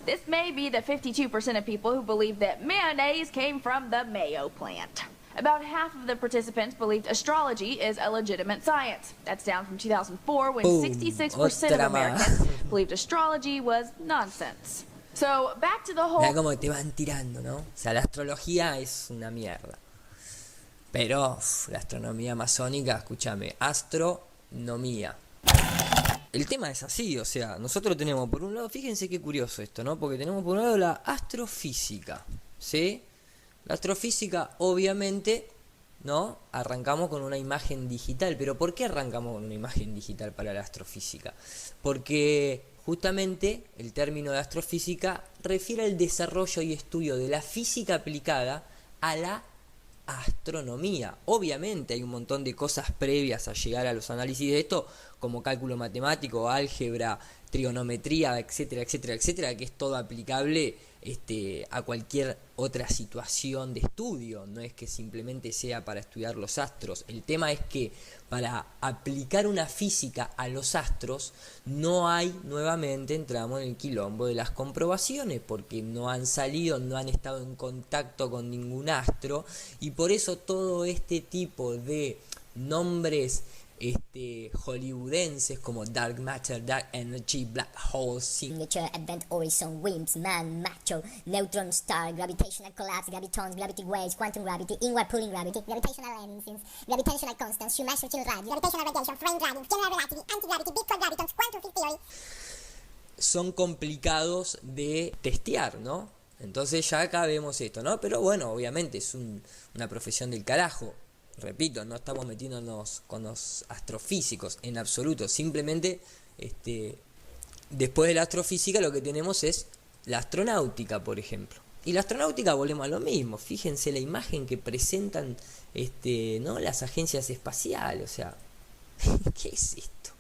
This may be the 52% of people who believe that mayonnaise came from the Mayo plant. About half of the participants believed astrology is a legitimate science. That's down from 2004 when 66% of Americans believed astrology was nonsense. So, back to the whole... Mira cómo te van tirando, ¿no? O sea, la astrología es una mierda. Pero la astronomía masónica, escúchame, astronomía. El tema es así, o sea, nosotros tenemos por un lado, fíjense qué curioso esto, ¿no? Porque tenemos por un lado la astrofísica, ¿sí? La astrofísica, obviamente, ¿no? Arrancamos con una imagen digital. ¿Pero por qué arrancamos con una imagen digital para la astrofísica? Porque justamente el término de astrofísica refiere al desarrollo y estudio de la física aplicada a la astronomía. Obviamente hay un montón de cosas previas a llegar a los análisis de esto, como cálculo matemático, álgebra, trigonometría, etcétera, etcétera, etcétera, que es todo aplicable a cualquier otra situación de estudio. No es que simplemente sea para estudiar los astros. El tema es que para aplicar una física a los astros no hay, nuevamente entramos en el quilombo de las comprobaciones, porque no han salido, no han estado en contacto con ningún astro, y por eso todo este tipo de nombres hollywoodenses como Dark Matter, Dark Energy, Black Hole, Signature, Event Horizon, WIMPs, Man, Macho, Neutron Star, Gravitational Collapse, Gravitons, Gravity Waves, Quantum Gravity, Inward Pulling Gravity, Gravitational Emissions, Gravitational Constants, Schumacher Radio, Gravitational Radiation, Frame Gravity, General Relativity, Anti-Gravity, Big Four Gravitons, Quantum Field Theory. Son complicados de testear, ¿no? Entonces ya acá vemos esto, ¿no? Pero bueno, obviamente es una profesión del carajo. Repito, no estamos metiéndonos con los astrofísicos en absoluto. Simplemente, después de la astrofísica lo que tenemos es la astronáutica, por ejemplo. Y la astronáutica, volvemos a lo mismo. Fíjense la imagen que presentan ¿no? las agencias espaciales. O sea, ¿qué es esto?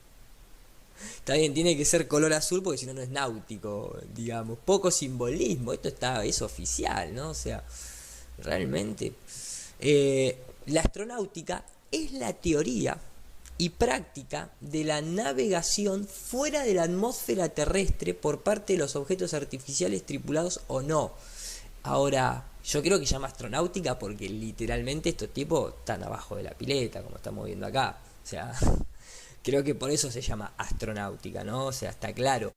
Está bien, tiene que ser color azul porque si no, no es náutico, digamos. Poco simbolismo. Esto es oficial, ¿no? O sea, realmente... La astronáutica es la teoría y práctica de la navegación fuera de la atmósfera terrestre por parte de los objetos artificiales tripulados o no. Ahora, yo creo que se llama astronáutica porque literalmente estos tipos están abajo de la pileta, como estamos viendo acá. O sea, creo que por eso se llama astronáutica, ¿no? O sea, está claro.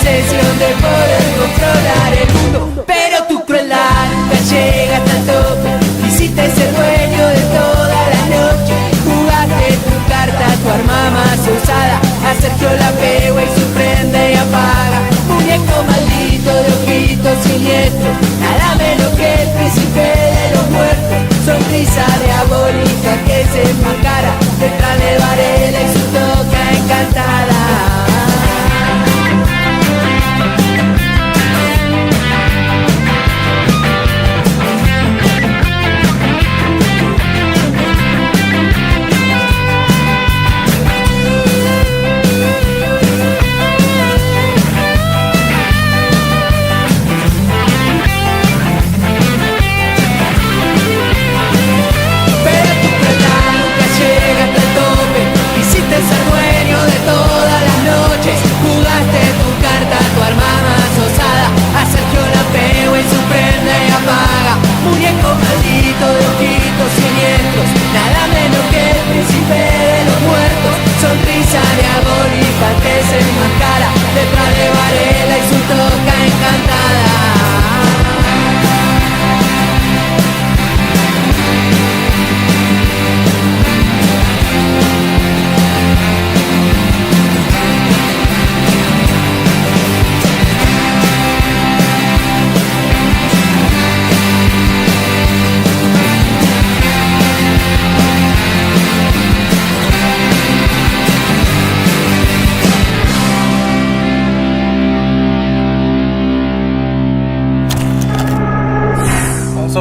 obsesión de poder controlar el mundo. Pero tu crueldad nunca llega hasta el tope. Quisiste ser dueño de toda la noche. Jugaste tu carta, tu arma más usada. A Sergio la pegua y su prende y apaga. Muñeco maldito de ojitos siniestros, nada menos que el príncipe de los muertos. Sonrisa diabólica que se enmascara detrás de Varela y su toca encantada. Muñeco maldito de ojitos siniestros, nada menos que el príncipe de los muertos. Sonrisa diabólica que se enmascara detrás de Varela y su toca encantada.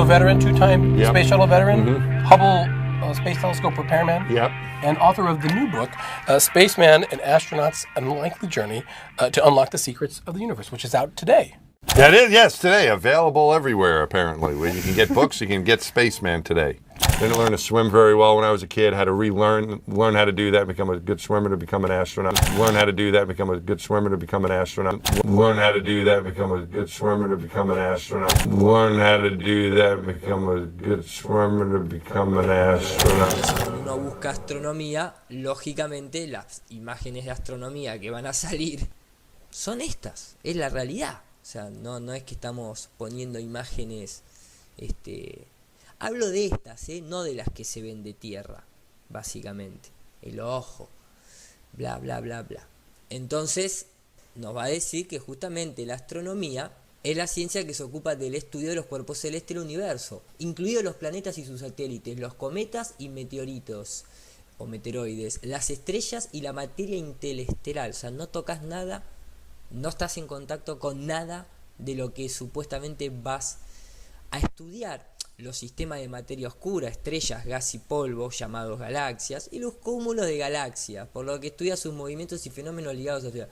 Veteran, two-time Space Shuttle veteran, Hubble Space Telescope repairman, and author of the new book, Spaceman and Astronaut's Unlikely Journey to Unlock the Secrets of the Universe, which is out today. Yeah, it is, yes, today. Available everywhere, apparently. Where you can get books, you can get Spaceman today. Didn't learn to swim very well when I was a kid. Had to learn how to do that, become a good swimmer to become an astronaut. Learn how to do that, become a good swimmer to become an astronaut. Learn how to do that, become a good swimmer to become an astronaut. Learn how to do that, become a good swimmer to become an astronaut. Cuando uno busca astronomía, lógicamente las imágenes de astronomía que van a salir son estas, es la realidad. O sea, no es que estamos poniendo imágenes, hablo de estas, no de las que se ven de tierra, básicamente. El ojo, bla, bla, bla, bla. Entonces, nos va a decir que justamente la astronomía es la ciencia que se ocupa del estudio de los cuerpos celestes del universo, incluidos los planetas y sus satélites, los cometas y meteoritos, o meteoroides, las estrellas y la materia interestelar. O sea, no tocas nada, no estás en contacto con nada de lo que supuestamente vas a estudiar. Los sistemas de materia oscura, estrellas, gas y polvo, llamados galaxias, y los cúmulos de galaxias, por lo que estudia sus movimientos y fenómenos ligados a la.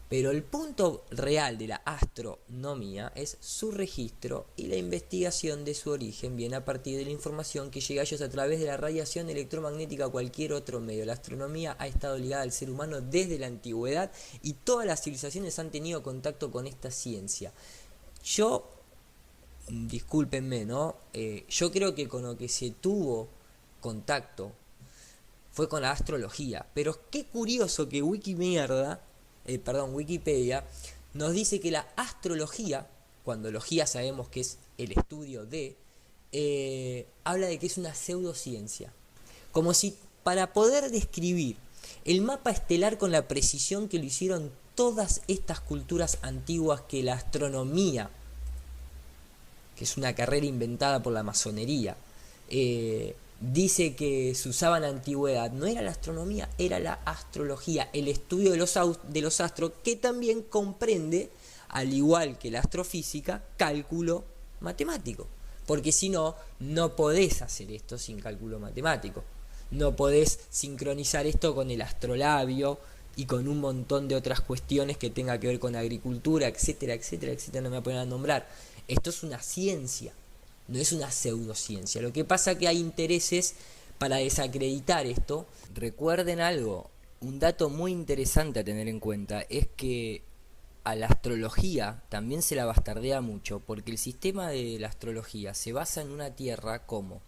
Pero el punto real de la astronomía es su registro y la investigación de su origen viene a partir de la información que llega a ellos a través de la radiación electromagnética o cualquier otro medio. La astronomía ha estado ligada al ser humano desde la antigüedad y todas las civilizaciones han tenido contacto con esta ciencia. Discúlpenme, ¿no? Yo creo que con lo que se tuvo contacto fue con la astrología, pero qué curioso que Wikipedia nos dice que la astrología, cuando logía sabemos que es el estudio de, habla de que es una pseudociencia. Como si para poder describir el mapa estelar con la precisión que lo hicieron todas estas culturas antiguas, que la astronomía, que es una carrera inventada por la masonería, dice que se usaba en la antigüedad, no era la astronomía, era la astrología, el estudio de los astros, que también comprende, al igual que la astrofísica, cálculo matemático. Porque si no, no podés hacer esto sin cálculo matemático. No podés sincronizar esto con el astrolabio y con un montón de otras cuestiones que tenga que ver con agricultura, etcétera, etcétera, etcétera, no me voy a poner a nombrar. Esto es una ciencia, no es una pseudociencia. Lo que pasa es que hay intereses para desacreditar esto. Recuerden algo, un dato muy interesante a tener en cuenta es que a la astrología también se la bastardea mucho, porque el sistema de la astrología se basa en una Tierra como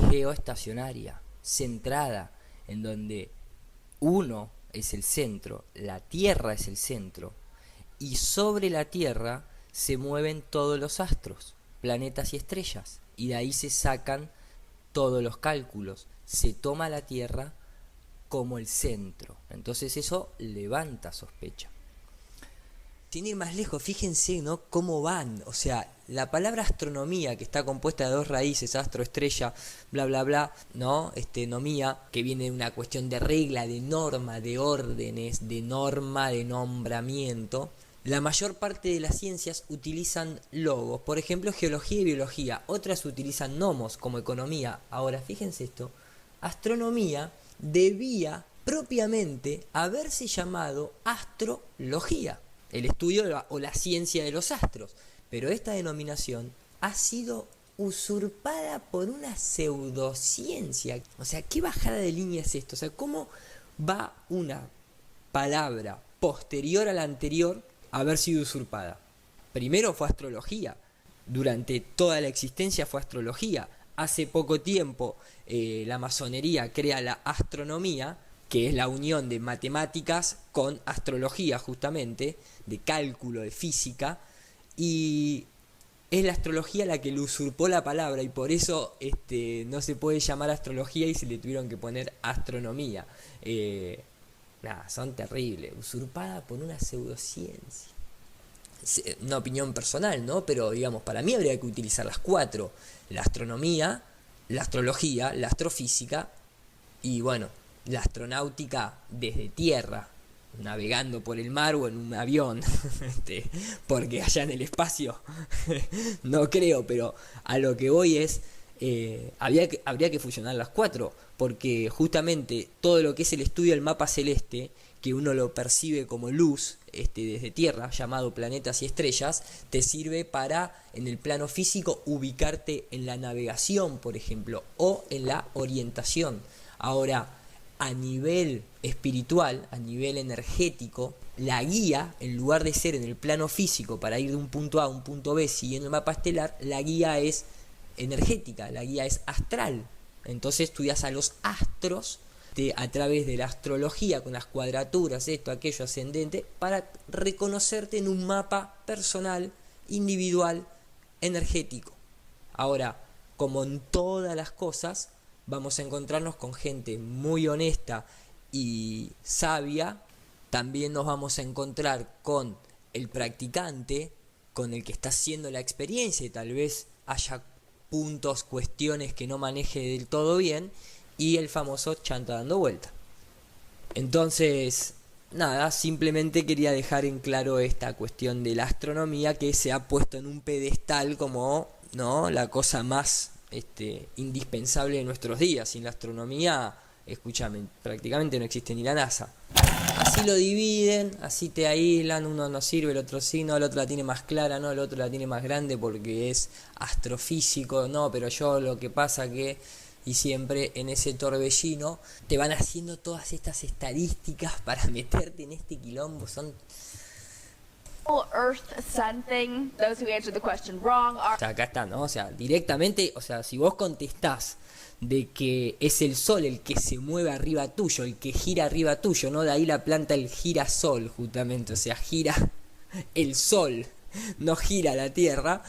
geoestacionaria, centrada, en donde uno es el centro, la Tierra es el centro, y sobre la Tierra se mueven todos los astros, planetas y estrellas, y de ahí se sacan todos los cálculos. Se toma la Tierra como el centro, entonces eso levanta sospecha. Sin ir más lejos, fíjense, ¿no?, cómo van. O sea, la palabra astronomía, que está compuesta de dos raíces, astro, estrella, bla, bla, bla, ¿no? Nomía, que viene de una cuestión de regla, de norma, de órdenes, de norma, de nombramiento. La mayor parte de las ciencias utilizan logos, por ejemplo, geología y biología. Otras utilizan nomos, como economía. Ahora, fíjense esto, astronomía debía propiamente haberse llamado astrología, el estudio o la ciencia de los astros, pero esta denominación ha sido usurpada por una pseudociencia. O sea, ¿qué bajada de línea es esto? O sea, ¿cómo va una palabra posterior a la anterior a haber sido usurpada? Primero fue astrología, durante toda la existencia fue astrología. Hace poco tiempo la masonería crea la astronomía, que es la unión de matemáticas con astrología, justamente, de cálculo, de física, y es la astrología la que le usurpó la palabra, y por eso no se puede llamar astrología y se le tuvieron que poner astronomía. Son terribles, usurpada por una pseudociencia. Una opinión personal, ¿no? Pero digamos, para mí habría que utilizar las cuatro: la astronomía, la astrología, la astrofísica y bueno, la astronáutica desde tierra, navegando por el mar o en un avión, porque allá en el espacio no creo, pero a lo que voy es, habría que fusionar las cuatro, porque justamente todo lo que es el estudio del mapa celeste, que uno lo percibe como luz desde tierra, llamado planetas y estrellas, te sirve para, en el plano físico, ubicarte en la navegación, por ejemplo, o en la orientación. Ahora, a nivel espiritual, a nivel energético, la guía, en lugar de ser en el plano físico para ir de un punto A a un punto B siguiendo el mapa estelar, la guía es energética, la guía es astral. Entonces estudias a los astros a través de la astrología, con las cuadraturas, esto, aquello, ascendente, para reconocerte en un mapa personal, individual, energético. Ahora, como en todas las cosas, vamos a encontrarnos con gente muy honesta y sabia. También nos vamos a encontrar con el practicante, con el que está haciendo la experiencia, y tal vez haya puntos, cuestiones que no maneje del todo bien, y el famoso chanta dando vuelta. Entonces, nada, simplemente quería dejar en claro esta cuestión de la astronomía, que se ha puesto en un pedestal como, ¿no?, la cosa más indispensable de nuestros días. Sin la astronomía, escúchame, prácticamente no existe ni la NASA. Así lo dividen, así te aíslan, uno no sirve, el otro sí, no, el otro la tiene más clara, no, el otro la tiene más grande porque es astrofísico, no, pero yo lo que pasa que... Y siempre en ese torbellino te van haciendo todas estas estadísticas para meterte en este quilombo. Son... Earth Sun thing, those who answered the question wrong are... O sea, acá está, ¿no? O sea, directamente, o sea, si vos contestás de que es el sol el que se mueve arriba tuyo, el que gira arriba tuyo, ¿no? De ahí la planta el girasol, justamente, o sea, gira el sol, no gira la Tierra.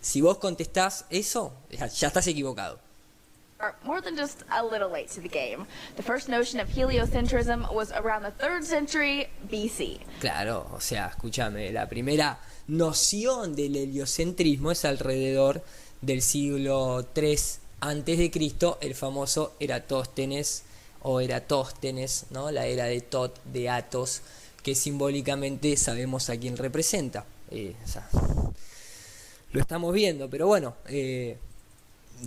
Si vos contestás eso, ya estás equivocado. More than just a little late to the game. The first notion of heliocentrism was around the 3rd century BC. Claro, o sea, escúchame, la primera noción del heliocentrismo es alrededor del siglo III a.C., el famoso Eratóstenes, ¿no? La era de Tot, de Atos, que simbólicamente sabemos a quién representa. O sea, lo estamos viendo, pero bueno,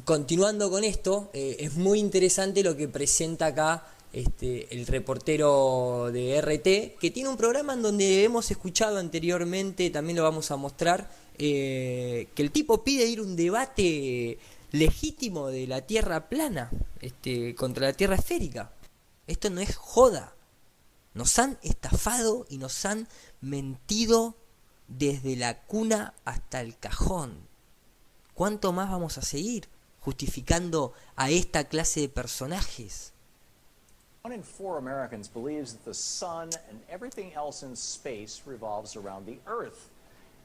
continuando con esto, es muy interesante lo que presenta acá el reportero de RT, que tiene un programa en donde hemos escuchado anteriormente, también lo vamos a mostrar, que el tipo pide ir a un debate legítimo de la Tierra plana contra la Tierra esférica. Esto no es joda. Nos han estafado y nos han mentido desde la cuna hasta el cajón. ¿Cuánto más vamos a seguir justificando a esta clase de personajes? 1 in 4 Americans believes that the sun and everything else in space revolves around the Earth,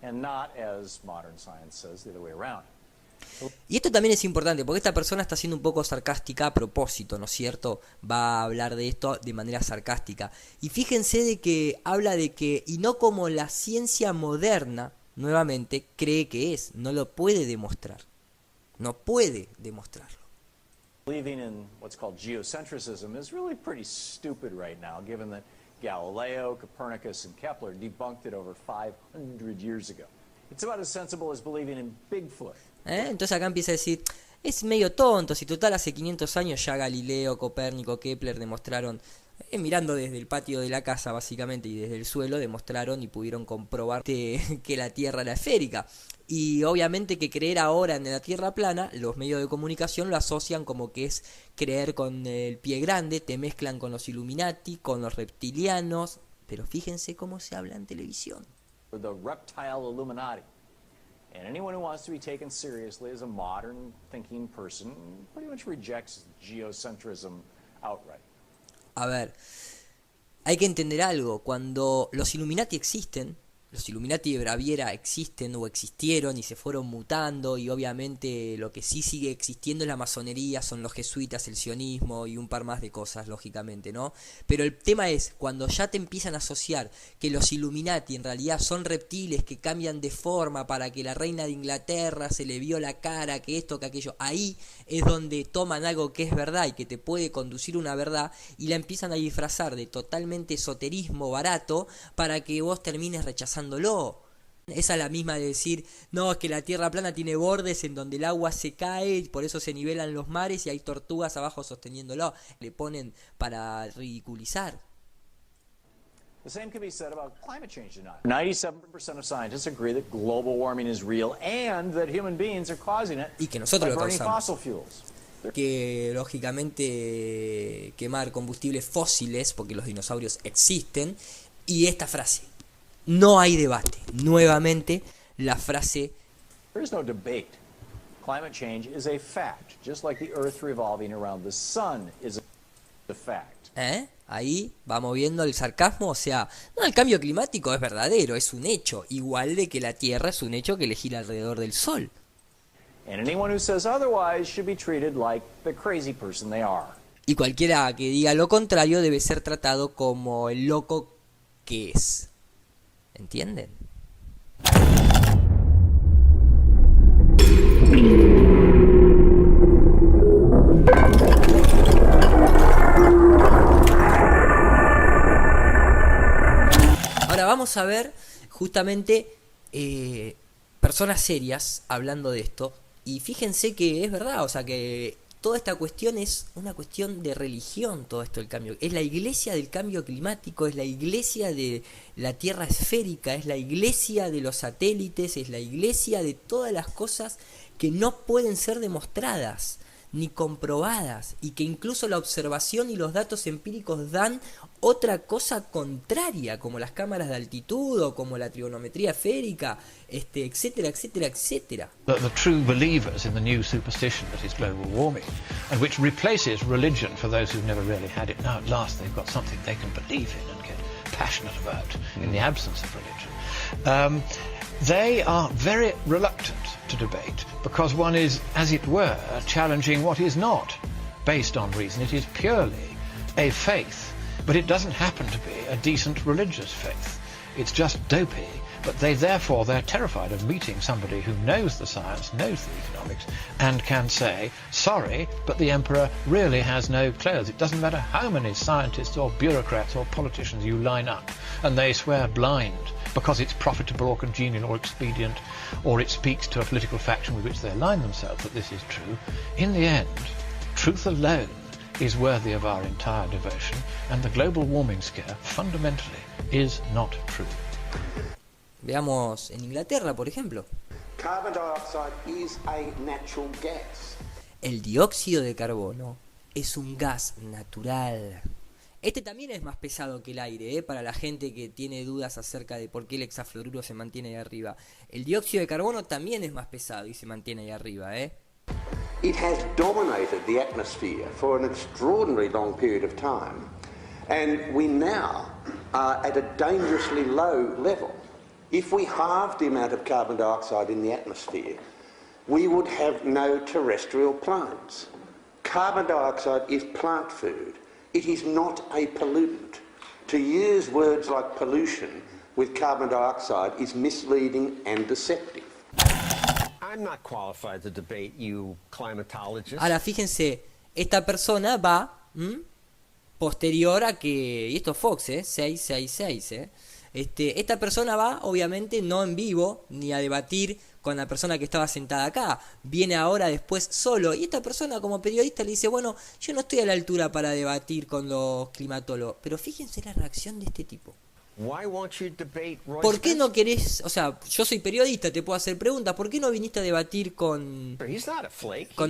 and not, as modern science says, the other way around. Y esto también es importante porque esta persona está siendo un poco sarcástica a propósito, ¿no es cierto? Va a hablar de esto de manera sarcástica. Y fíjense de que habla de que, y no como la ciencia moderna, nuevamente, cree que es, no lo puede demostrar. No puede demostrarlo. Believing in what's called geocentrism is really pretty stupid right now, given that Galileo, Copernicus, and Kepler debunked it over 500 years ago. It's about as sensible as believing in Bigfoot. Entonces acá empieza a decir, es medio tonto, si total hace 500 años ya Galileo, Copérnico, Kepler demostraron, mirando desde el patio de la casa básicamente y desde el suelo, demostraron y pudieron comprobar que la Tierra era esférica. Y obviamente que creer ahora en la Tierra plana, los medios de comunicación lo asocian como que es creer con el pie grande, te mezclan con los Illuminati, con los reptilianos, pero fíjense cómo se habla en televisión. The reptile Illuminati. And anyone who wants to be taken seriously as a modern thinking person pretty much rejects geocentrism outright. A ver, hay que entender algo, cuando los Illuminati existen, los Illuminati de Baviera existen o existieron y se fueron mutando, y obviamente lo que sí sigue existiendo es la masonería, son los jesuitas, el sionismo y un par más de cosas, lógicamente, ¿no? Pero el tema es, cuando ya te empiezan a asociar que los Illuminati en realidad son reptiles que cambian de forma para que la reina de Inglaterra se le vio la cara, que esto, que aquello, ahí es donde toman algo que es verdad y que te puede conducir a una verdad y la empiezan a disfrazar de totalmente esoterismo barato para que vos termines rechazándolo. Esa es la misma de decir, no, es que la Tierra plana tiene bordes en donde el agua se cae y por eso se nivelan los mares y hay tortugas abajo sosteniéndolo. Le ponen para ridiculizar. The same can be said about climate change denial. 97% of scientists agree that global warming is real and that human beings are causing it y que nosotros by lo burning causamos. fossil fuels. Que lógicamente quemar combustibles fósiles porque los dinosaurios existen. Y esta frase, no hay debate. Nuevamente la frase, There is no debate. Climate change is a fact, just like the Earth revolving around the sun is a fact. Ahí vamos viendo el sarcasmo, o sea, no, el cambio climático es verdadero, es un hecho, igual de que la Tierra es un hecho que le gira alrededor del Sol. And anyone who says otherwise should be treated like the crazy person they are. Y cualquiera que diga lo contrario debe ser tratado como el loco que es. ¿Entienden? Ahora vamos a ver justamente personas serias hablando de esto. Y fíjense que es verdad, o sea que toda esta cuestión es una cuestión de religión, todo esto del cambio. Es la iglesia del cambio climático, es la iglesia de la Tierra esférica, es la iglesia de los satélites, es la iglesia de todas las cosas que no pueden ser demostradas ni comprobadas y que incluso la observación y los datos empíricos dan otra cosa contraria, como las cámaras de altitud o como la trigonometría esférica, etcétera, etcétera, etcétera. The true believers in the new superstition that is global warming, and which replaces religion for those who've never really had it. Now at last they've got something they can believe in and get passionate about in the absence of religion. They are very reluctant to debate because one is, as it were, challenging what is not based on reason. It is purely a faith, but it doesn't happen to be a decent religious faith. It's just dopey, but they're terrified of meeting somebody who knows the science, knows the economics, and can say, sorry, but the emperor really has no clothes. It doesn't matter how many scientists or bureaucrats or politicians you line up, and they swear blind because it's profitable or congenial or expedient, or it speaks to a political faction with which they align themselves that this is true. In the end, truth alone is worthy of our entire devotion, and the global warming scare fundamentally is not true. Veamos en Inglaterra, por ejemplo. Carbon dioxide is a natural gas. El dióxido de carbono es un gas natural. Este también es más pesado que el aire, para la gente que tiene dudas acerca de por qué el hexafluoruro se mantiene ahí arriba. El dióxido de carbono también es más pesado y se mantiene ahí arriba, It has dominated the atmosphere for an extraordinarily long period of time, and we now are at a dangerously low level. If we halved the amount of carbon dioxide in the atmosphere, we would have no terrestrial plants. Carbon dioxide is plant food. It is not a pollutant. To use words like pollution with carbon dioxide is misleading and deceptive. I'm not qualified to debate you climatologists. Ahora fíjense, esta persona va posterior a que, y esto es Fox, 666, esta persona va obviamente no en vivo ni a debatir con la persona que estaba sentada acá, viene ahora después solo, y esta persona como periodista le dice, bueno, yo no estoy a la altura para debatir con los climatólogos, pero fíjense la reacción de este tipo. Why won't you debate Roy ¿Por qué Spencer? no querés, o sea, yo soy periodista, te puedo hacer preguntas, ¿por qué no viniste a debatir con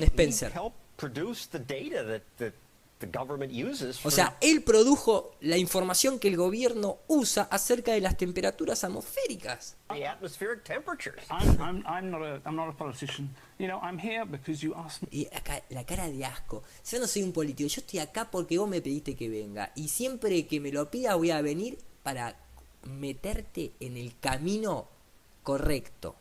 Spencer? He helped produce the data that the government uses O sea, él produjo la información que el gobierno usa acerca de las temperaturas atmosféricas. the atmospheric temperatures. I'm not a politician. You know, I'm here because you asked me. Y acá, la cara de asco. Yo no soy un político, yo estoy acá porque vos me pediste que venga. Y siempre que me lo pidas voy a venir para meterte en el camino correcto.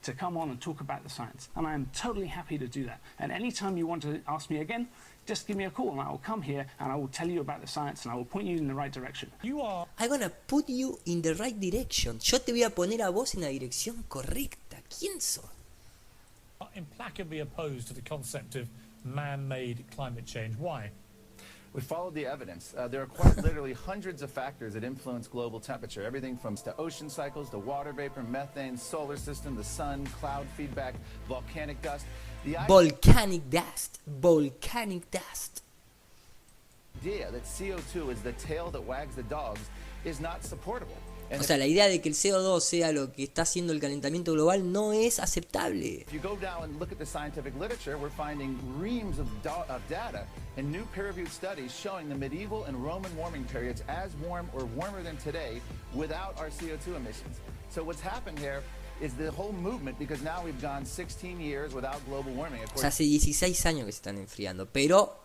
To come on and talk about the science, and I am totally happy to do that. And anytime you want to ask me again, just give me a call and I will come here and I will tell you about the science and I will point you in the right direction. I'm gonna put you in the right direction. Yo te voy a poner a vos en la dirección correcta. ¿Quién sos? Implacably opposed to the concept of man-made climate change. Why? We followed the evidence. There are quite literally hundreds of factors that influence global temperature. Everything from to ocean cycles, to water vapor, methane, solar system, the sun, cloud feedback, volcanic dust. Volcanic dust. Volcanic dust. The idea that CO2 is the tail that wags the dogs is not supportable. O sea, la idea de que el CO2 sea lo que está haciendo el calentamiento global no es aceptable. If you go down and look at the scientific literature, we're finding reams of data and new peer-reviewed studies showing the medieval and Roman warming periods as warm or warmer than today without our CO2 emissions. So what's happened here is the whole movement, because now we've gone 16 years without global warming. O sea, hace 16 años que se están enfriando, pero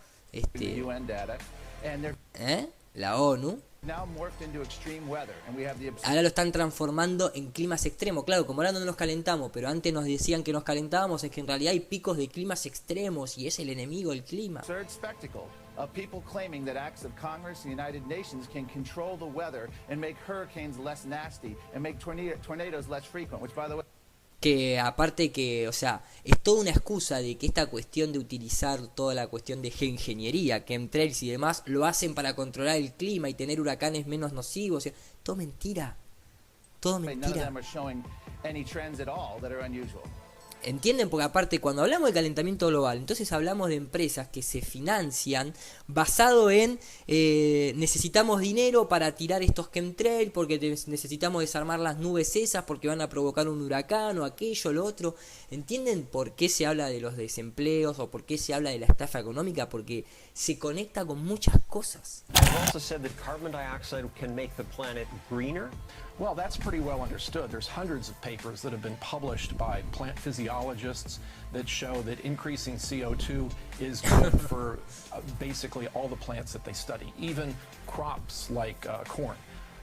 the UN data, and they're la ONU now morphed into extreme weather, and we have the ahora lo están transformando en climas extremos. Claro, como ahora no nos calentamos, pero antes nos decían que nos calentábamos, es que en realidad hay picos de climas extremos y es el enemigo el clima. absurd spectacle of people claiming that acts of Congress and the United Nations can control the weather and make hurricanes less nasty and make tornadoes less frequent, which, by the way, Que aparte que, o sea, es toda una excusa de que esta cuestión de utilizar toda la cuestión de geoingeniería, chemtrails y demás, lo hacen para controlar el clima y tener huracanes menos nocivos. O sea, todo mentira. Todo none of mentira. them are showing any trends at all that are unusual. ¿Entienden? Porque aparte cuando hablamos de calentamiento global, entonces hablamos de empresas que se financian basado en necesitamos dinero para tirar estos chemtrails, porque necesitamos desarmar las nubes esas, porque van a provocar un huracán o aquello, lo otro. ¿Entienden por qué se habla de los desempleos o por qué se habla de la estafa económica? Porque se conecta con muchas cosas. You've also said that carbon dioxide can make the planet greener. Well, that's pretty well understood. There's hundreds of papers that have been published by plant physiologists that show that increasing CO2 is good for basically all the plants that they study, even crops like corn.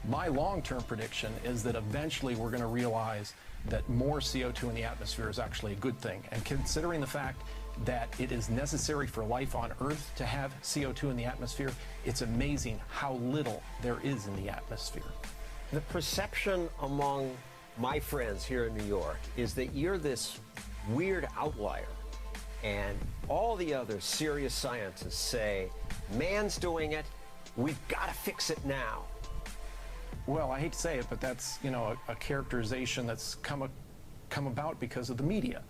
My long-term prediction is that eventually we're going to realize that more CO2 in the atmosphere is actually a good thing. And considering the fact that it is necessary for life on Earth to have CO2 in the atmosphere, it's amazing how little there is in the atmosphere. The perception among my friends here in New York is that you're this weird outlier, and all the other serious scientists say, man's doing it, we've got to fix it now. Well, I hate to say it, but that's, you know, a characterization that's come about because of the media.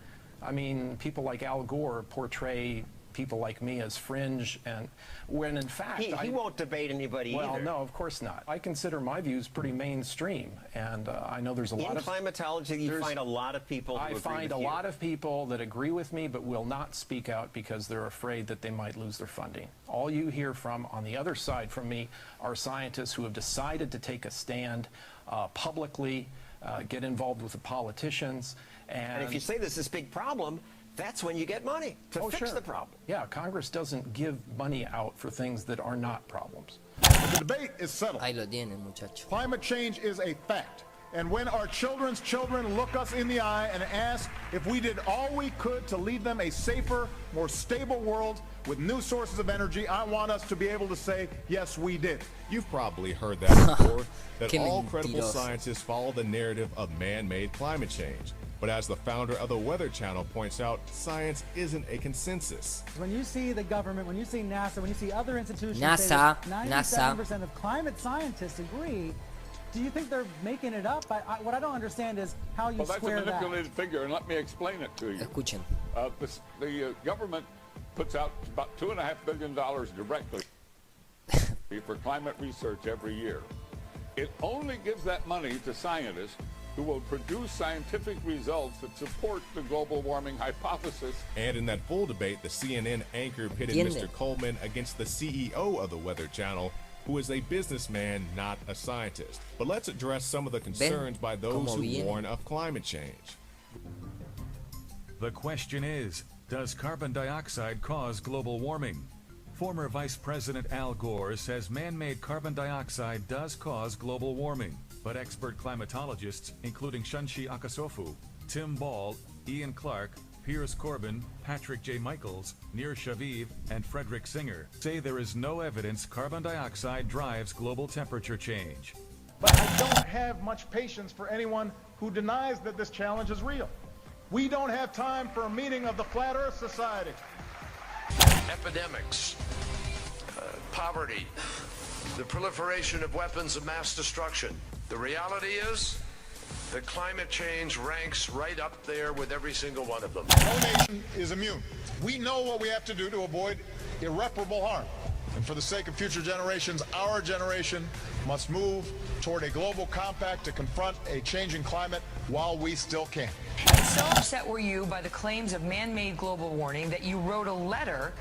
I mean, people like Al Gore portray people like me as fringe, and when in fact he won't debate anybody well, either. no, of course not. I consider my views pretty mainstream, and I know there's a lot of climatology. You find a lot of people. I find a lot of people that agree with me, but will not speak out because they're afraid that they might lose their funding. All you hear from on the other side from me are scientists who have decided to take a stand publicly, get involved with the politicians, And if you say this is a big problem, that's when you get money to fix the problem. Yeah, Congress doesn't give money out for things that are not problems. The debate is settled. Ahí lo tienen, muchachos. Climate change is a fact. And when our children's children look us in the eye and ask if we did all we could to leave them a safer, more stable world with new sources of energy, I want us to be able to say, yes, we did. You've probably heard that before, that all credible scientists follow the narrative of man-made climate change. But as the founder of the Weather Channel points out, science isn't a consensus. When you see the government, when you see NASA, when you see other institutions say NASA, that 97% of climate scientists agree, do you think they're making it up? What I don't understand is how you square that. Well, that's a manipulated figure, and let me explain it to you. Escuchen. The government puts out about $2.5 billion directly for climate research every year. It only gives that money to scientists who will produce scientific results that support the global warming hypothesis. And in that full debate, the CNN anchor pitted Mr. Coleman against the CEO of the Weather Channel, who is a businessman, not a scientist. But let's address some of the concerns by those who warn of climate change. The question is, does carbon dioxide cause global warming? Former Vice President Al Gore says man-made carbon dioxide does cause global warming. But expert climatologists, including Shunshi Akasofu, Tim Ball, Ian Clark, Piers Corbin, Patrick J. Michaels, Nir Shaviv, and Frederick Singer, say there is no evidence carbon dioxide drives global temperature change. But I don't have much patience for anyone who denies that this challenge is real. We don't have time for a meeting of the Flat Earth Society. Epidemics, poverty, the proliferation of weapons of mass destruction. The reality is that climate change ranks right up there with every single one of them. No nation is immune. We know what we have to do to avoid irreparable harm. And for the sake of future generations, our generation must move toward a global compact to confront a changing climate while we still can. And so upset were you by the claims of man-made global warming that you wrote a letter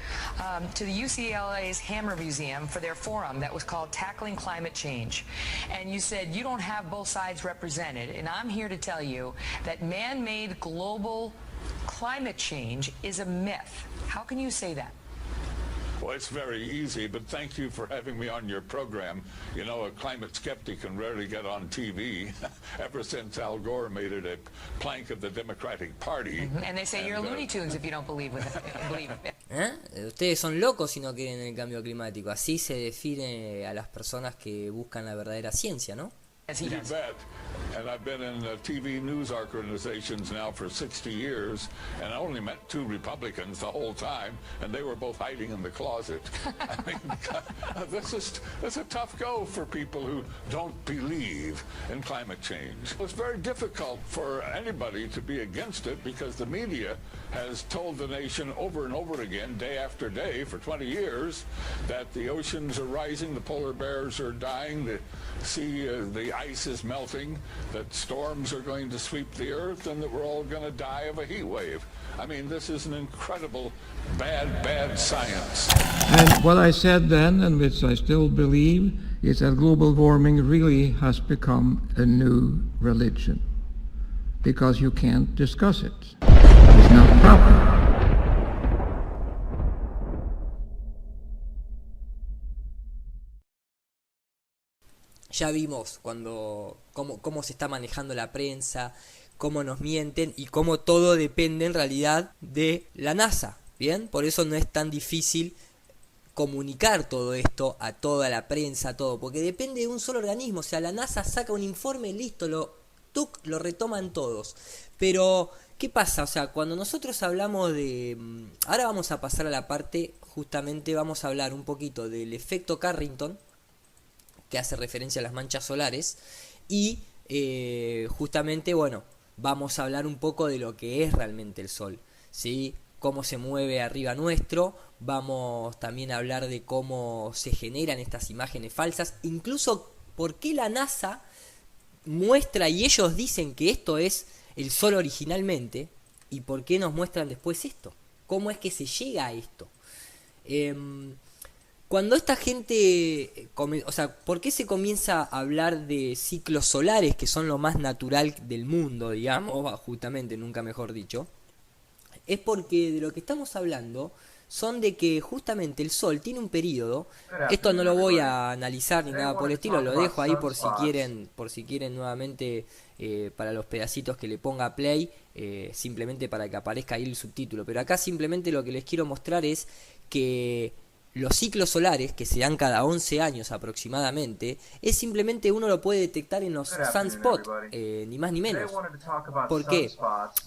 to the UCLA's Hammer Museum for their forum that was called Tackling Climate Change. And you said you don't have both sides represented. And I'm here to tell you that man-made global climate change is a myth. How can you say that? Well, it's very easy, but thank you for having me on your program. You know, a climate skeptic can rarely get on TV ever since Al Gore made it a plank of the Democratic Party. And they say you're Looney Tunes if you don't believe it. Ustedes son locos si no quieren el cambio climático. Así se define a las personas que buscan la verdadera ciencia, ¿no? You bet. And I've been in TV news organizations now for 60 years, and I only met 2 Republicans the whole time, and they were both hiding in the closet. I mean, this is a tough go for people who don't believe in climate change. It's very difficult for anybody to be against it because the media has told the nation over and over again, day after day, for 20 years, that the oceans are rising, the polar bears are dying, the sea, the ice is melting, that storms are going to sweep the earth, and that we're all going to die of a heat wave. I mean, this is an incredible bad science. And what I said then, and which I still believe, is that global warming really has become a new religion. Because you can't discuss it. It's not proper. Ya vimos cómo se está manejando la prensa, cómo nos mienten y cómo todo depende en realidad de la NASA. Bien, por eso no es tan difícil comunicar todo esto a toda la prensa, todo, porque depende de un solo organismo. O sea, la NASA saca un informe, listo, lo retoman todos. Pero, ¿qué pasa? O sea, cuando nosotros hablamos de... Ahora vamos a pasar a la parte, justamente vamos a hablar un poquito del efecto Carrington, que hace referencia a las manchas solares, y justamente, bueno, vamos a hablar un poco de lo que es realmente el Sol, ¿sí? Cómo se mueve arriba nuestro, vamos también a hablar de cómo se generan estas imágenes falsas, incluso por qué la NASA muestra y ellos dicen que esto es el Sol originalmente, y por qué nos muestran después esto, cómo es que se llega a esto. Cuando esta gente, o sea, ¿por qué se comienza a hablar de ciclos solares que son lo más natural del mundo, digamos, justamente, nunca mejor dicho? es porque de lo que estamos hablando son de que justamente el Sol tiene un periodo. Esto no lo voy a analizar ni nada por el estilo, lo dejo ahí por si quieren nuevamente, para los pedacitos que le ponga play, simplemente para que aparezca ahí el subtítulo. Pero acá simplemente lo que les quiero mostrar es que los ciclos solares, que se dan cada 11 años aproximadamente, es simplemente uno lo puede detectar en los sunspots, ni más ni menos. ¿Por qué?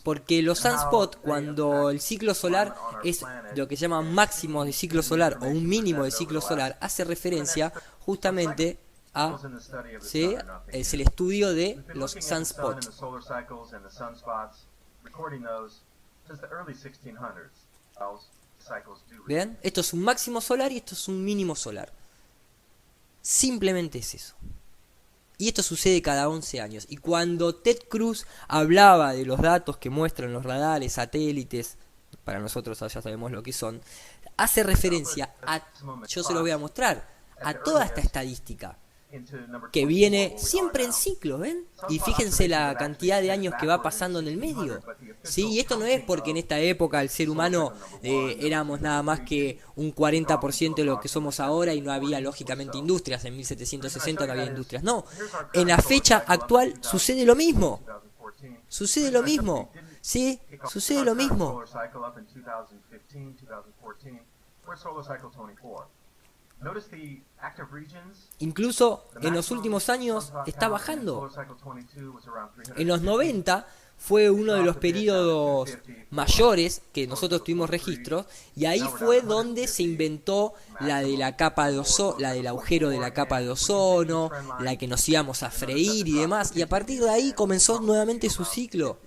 Porque los sunspots, cuando el ciclo solar es lo que se llama máximo de ciclo solar o un mínimo de ciclo solar, hace referencia justamente a, ¿sí? Es el estudio de los sunspots. ¿Vean? Esto es un máximo solar y esto es un mínimo solar. Simplemente es eso. Y esto sucede cada 11 años. Y cuando Ted Cruz hablaba de los datos que muestran los radares, satélites, para nosotros ya sabemos lo que son, hace referencia a, yo se lo voy a mostrar, a toda esta estadística que viene siempre en ciclos, ¿ven? Y fíjense la cantidad de años que va pasando en el medio. Sí, y esto no es porque en esta época el ser humano éramos nada más que un 40% de lo que somos ahora y no había lógicamente industrias. En 1760 no había industrias. No, en la fecha actual sucede lo mismo. Sucede lo mismo. Sí, sucede lo mismo. Incluso en los últimos años está bajando. En los 90 fue uno de los periodos mayores que nosotros tuvimos registros, y ahí fue donde se inventó la de la capa de ozono, la del agujero de la capa de ozono, la que nos íbamos a freír y demás, y a partir de ahí comenzó nuevamente su ciclo.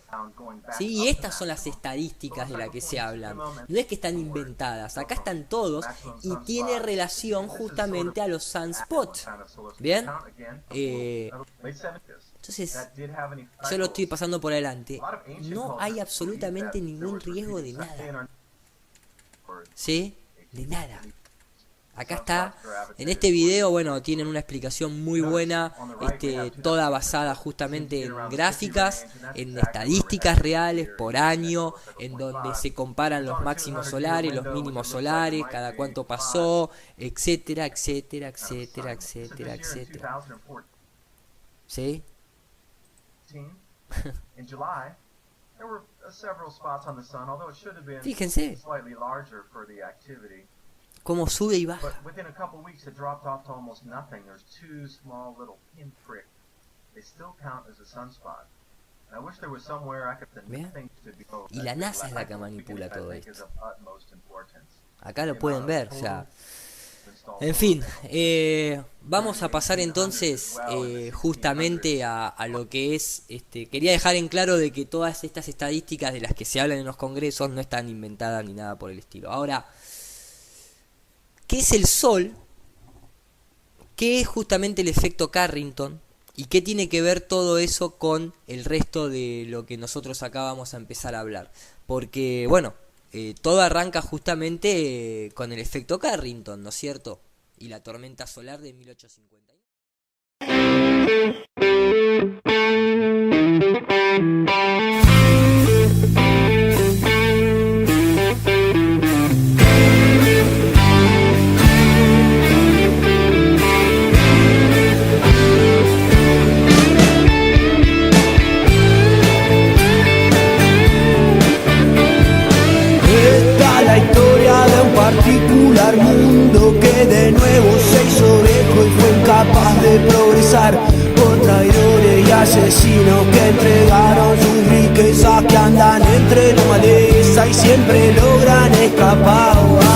Sí, y estas son las estadísticas de las que se hablan. No es que están inventadas, acá están todos y tiene relación justamente a los sunspots. ¿Bien? Entonces, yo lo estoy pasando por adelante. No hay absolutamente ningún riesgo de nada. ¿Sí? De nada. Acá está, en este video, bueno, tienen una explicación muy buena, toda basada justamente en gráficas, en estadísticas reales por año, en donde se comparan los máximos solares, los mínimos solares, cada cuánto pasó, etcétera, etcétera, etcétera, etcétera, etcétera. ¿Sí? Fíjense cómo sube y baja. ¿Vean? Y la NASA es la que manipula todo esto. Acá lo pueden ver, o sea. En fin, vamos a pasar entonces justamente a lo que es, quería dejar en claro de que todas estas estadísticas de las que se hablan en los congresos no están inventadas ni nada por el estilo. Ahora, ¿qué es el Sol? ¿Qué es justamente el efecto Carrington? ¿Y qué tiene que ver todo eso con el resto de lo que nosotros acá vamos a empezar a hablar? Porque, bueno, todo arranca justamente con el efecto Carrington, ¿no es cierto? Y la tormenta solar de 1850. Particular mundo que de nuevo se hizo viejo y fue incapaz de progresar por traidores y asesinos que entregaron sus riquezas, que andan entre la maleza y siempre logran escapar.